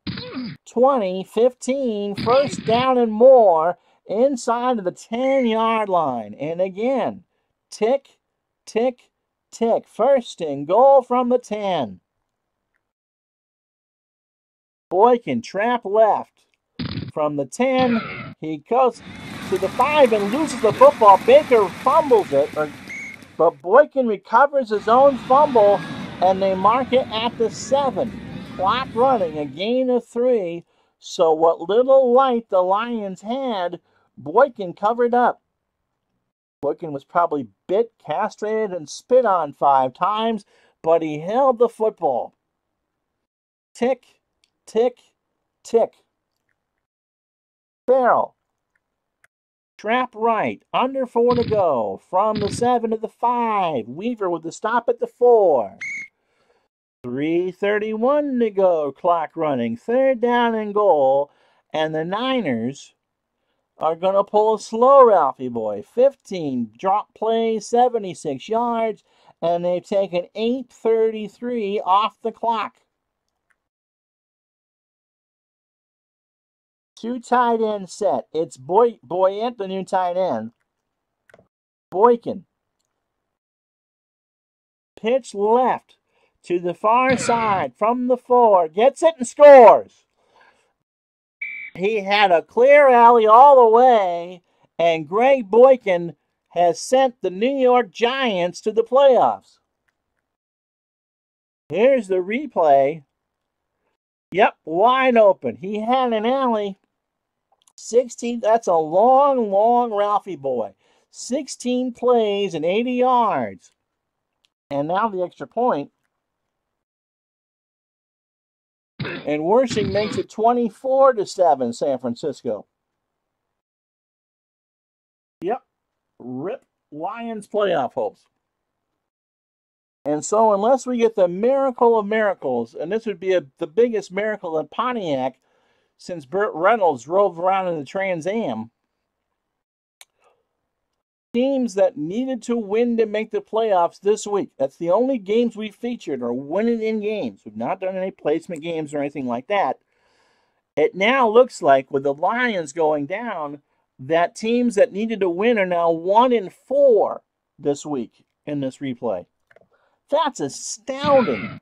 20, 15, first down and more inside of the 10-yard line. And again, tick, tick, tick. First and goal from the 10. Boykin trap left. From the 10, he goes to the 5 and loses the football. Baker fumbles it, but Boykin recovers his own fumble, and they mark it at the 7. Clock running, a gain of 3. So what little light the Lions had, Boykin covered up. Boykin was probably bit, castrated, and spit on 5 times, but he held the football. Tick, tick, tick. Farrell. Trap right, under 4 to go. From the 7 to the 5. Weaver with the stop at the 4. 3:31 to go, clock running. 3rd down and goal, and the Niners are going to pull a slow Ralphie boy. 15, drop play, 76 yards, and they've taken 8:33 off the clock. 2 tight end set. It's Boyette, the new tight end. Boykin. Pitch left to the far side from the 4. Gets it and scores. He had a clear alley all the way, and Greg Boykin has sent the New York Giants to the playoffs. Here's the replay. Yep, wide open. He had an alley. 16, that's a long Ralphie boy. 16 plays and 80 yards. And now the extra point. And Wershing makes it 24-7, San Francisco. Yep. Rip Lions playoff hopes. And so unless we get the miracle of miracles, and this would be the biggest miracle in Pontiac since Burt Reynolds drove around in the Trans Am, teams that needed to win to make the playoffs this week, that's the only games we featured, are winning in games. We've not done any placement games or anything like that. It now looks like, with the Lions going down, that teams that needed to win are now 1-4 this week in this replay. That's astounding.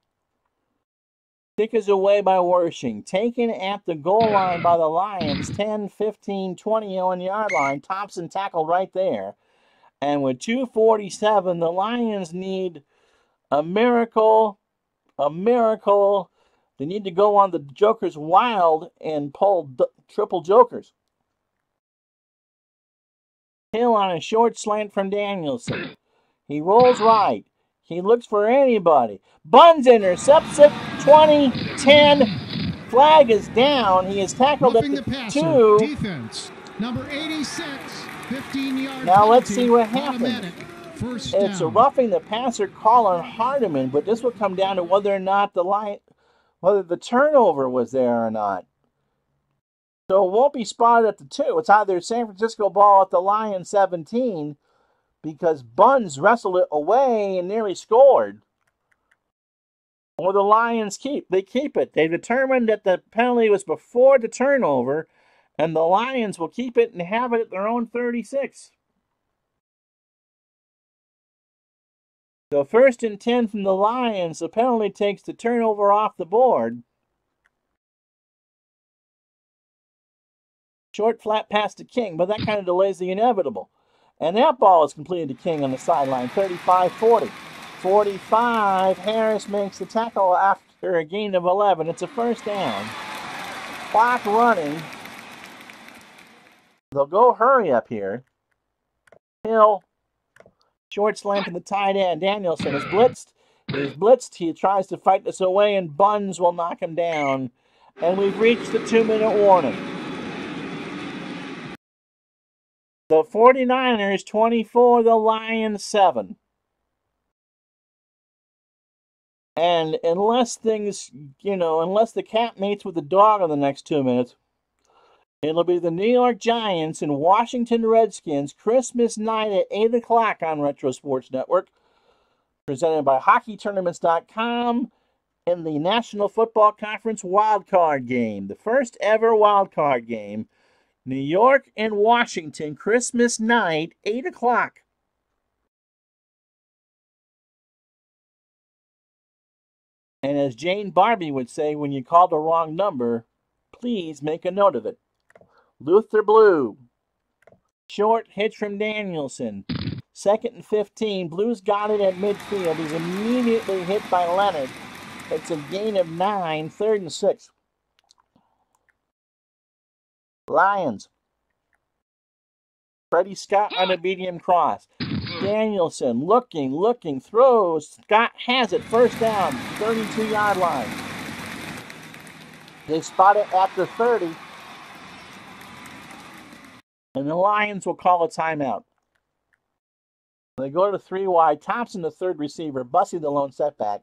Kick is away by Wershing. Taken at the goal line by the Lions. 10, 15, 20 yard line. Thompson tackled right there. And with 2:47, the Lions need a miracle. A miracle. They need to go on the Jokers wild and pull triple Jokers. Hill on a short slant from Danielson. He rolls right. He looks for anybody. Buns intercepts it. 20, 10. Flag is down. He is tackled at the 2. Defense, number 86, 15-yard. Now let's see what happens. It's a down. roughing the passer call on Hardiman, but this will come down to whether or not whether the turnover was there or not. So it won't be spotted at the 2. It's either San Francisco ball at the Lions 17, because Buns wrestled it away and nearly scored, or the Lions keep it. They determined that the penalty was before the turnover, and the Lions will keep it and have it at their own 36. So 1st and 10 from the Lions. The penalty takes the turnover off the board. Short flat pass to King, but that kind of delays the inevitable. And that ball is completed to King on the sideline, 35-40. 45, Harris makes the tackle after a gain of 11. It's a first down. Clock running. They'll go hurry up here. Hill, short slant to the tight end. Danielson is blitzed. He's blitzed. He tries to fight this away, and Buns will knock him down. And we've reached the 2-minute warning. The 49ers 24, the Lions 7. And unless things, unless the cat mates with the dog in the next 2 minutes, it'll be the New York Giants and Washington Redskins Christmas night at 8 o'clock on Retro Sports Network, presented by HockeyTournaments.com in the National Football Conference Wild Card game, the first ever Wild Card game. New York and Washington, Christmas night, 8 o'clock. And as Jane Barbie would say, when you call the wrong number, please make a note of it. Luther Blue. Short hitch from Danielson. 2nd and 15. Blue's got it at midfield. He's immediately hit by Leonard. It's a gain of 9, 3rd and 6. Lions. Freddie Scott on a medium cross. Danielson looking, throws. Scott has it. First down, 32-yard line. They spot it at the 30. And the Lions will call a timeout. They go to 3 wide. Thompson, the third receiver. Bussey, the lone setback.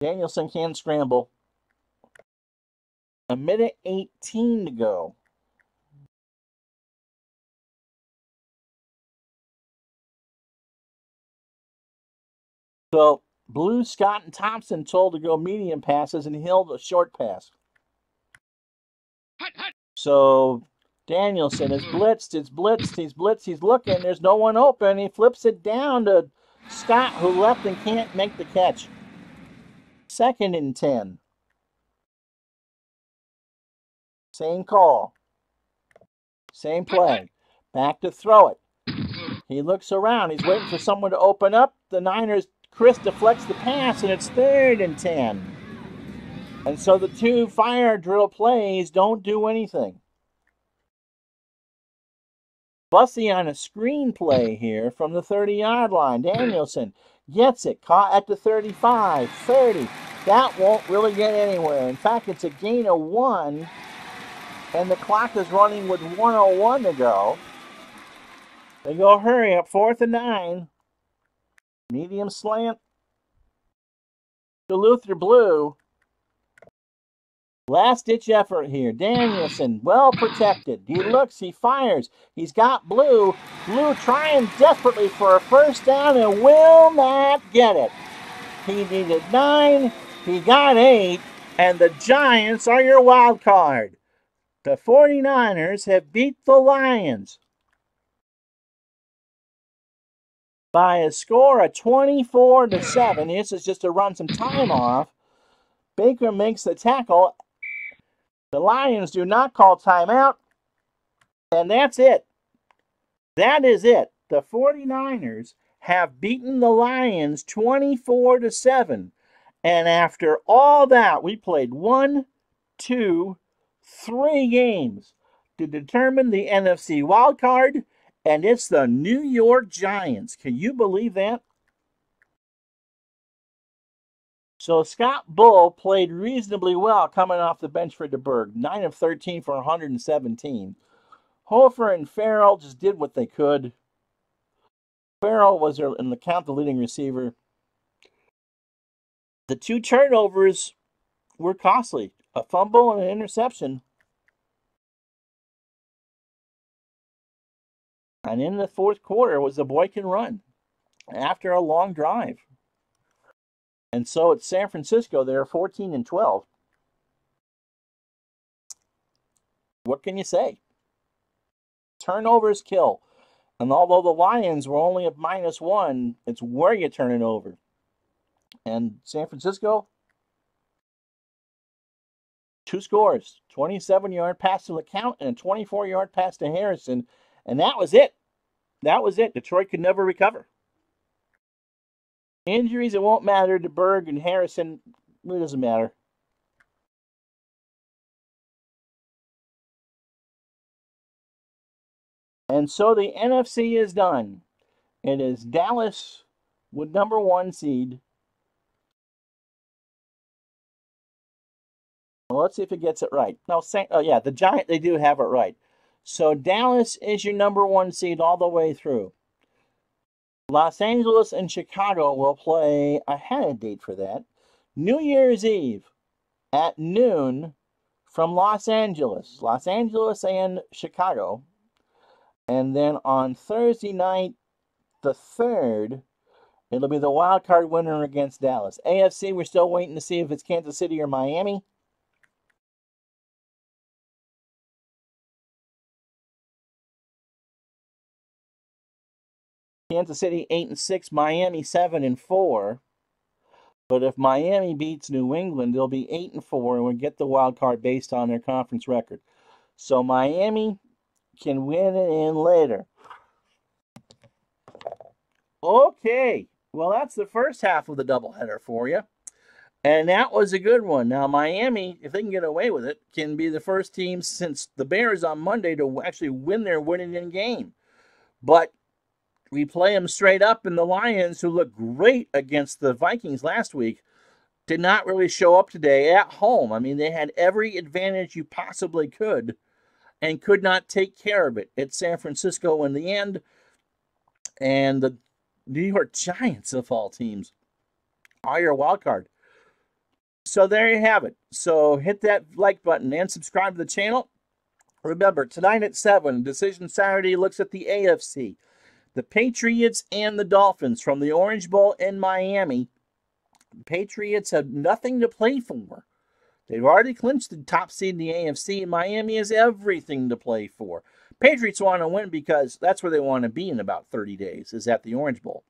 Danielson can scramble. 1:18 to go. So, Blue, Scott, and Thompson told to go medium passes, and Hill a short pass. So, Danielson is blitzed, he's blitzed, he's looking, there's no one open. He flips it down to Scott, who left and can't make the catch. 2nd and 10. Same call. Same play. Back to throw it. He looks around. He's waiting for someone to open up. The Niners, Chris deflects the pass, and it's 3rd and 10. And so the 2 fire drill plays don't do anything. Bussy on a screen play here from the 30-yard line. Danielson gets it, caught at the 35, 30. That won't really get anywhere. In fact, it's a gain of 1, and the clock is running with 1:01 to go. They go hurry up, 4th and 9. Medium slant. Duluth Blue. Last-ditch effort here. Danielson, well protected. He looks, he fires. He's got Blue. Blue trying desperately for a first down and will not get it. He needed 9. He got 8. And the Giants are your wild card. The 49ers have beat the Lions by a score of 24-7. This is just to run some time off. Baker makes the tackle. The Lions do not call timeout. And that's it. That is it. The 49ers have beaten the Lions 24-7. And after all that, we played 1, 2, 3 games to determine the NFC Wild Card. And it's the New York Giants. Can you believe that? So Scott Bull played reasonably well coming off the bench for DeBerg. 9 of 13 for 117. Hofer and Farrell just did what they could. Farrell was in the count the leading receiver. The 2 turnovers were costly. A fumble and an interception. And in the 4th quarter was the boy can run after a long drive. And so it's San Francisco. They're 14 and 12. What can you say? Turnovers kill. And although the Lions were only at -1, it's where you turn it over. And San Francisco, 2 scores. 27-yard pass to LeCount and a 24-yard pass to Harrison. And that was it. That was it. Detroit could never recover. Injuries, it won't matter. DeBerg and Harrison, it doesn't matter. And so the NFC is done. It is Dallas with number 1 seed. Well, let's see if it gets it right. No, yeah, the Giants, they do have it right. So Dallas is your number 1 seed all the way through. Los Angeles and Chicago will play, I had a date for that, New Year's Eve at noon from Los Angeles and Chicago. And then on Thursday night, the 3rd, it'll be the wild card winner against Dallas. AFC, we're still waiting to see if it's Kansas City or Miami. Kansas City 8-6, Miami 7-4. But if Miami beats New England, they'll be 8-4 and will get the wild card based on their conference record. So Miami can win it in later. Okay, well that's the first half of the doubleheader for you. And that was a good one. Now Miami, if they can get away with it, can be the first team since the Bears on Monday to actually win their winning game. But we play them straight up, and the Lions, who looked great against the Vikings last week, did not really show up today at home. I mean, they had every advantage you possibly could and could not take care of it. It's San Francisco in the end, and the New York Giants, of all teams, are your wild card. So there you have it. So hit that like button and subscribe to the channel. Remember, tonight at 7, Decision Saturday looks at the AFC. The Patriots and the Dolphins from the Orange Bowl in Miami. The Patriots have nothing to play for. They've already clinched the top seed in the AFC, and Miami has everything to play for. Patriots want to win because that's where they want to be in about 30 days, is at the Orange Bowl.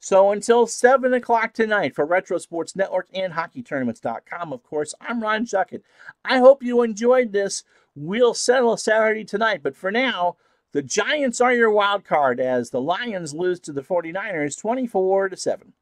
So until 7 o'clock tonight for Retro Sports Network and HockeyTournaments.com, of course, I'm Ron Juckett. I hope you enjoyed this. We'll settle Saturday tonight, but for now, the Giants are your wild card as the Lions lose to the 49ers 24-7.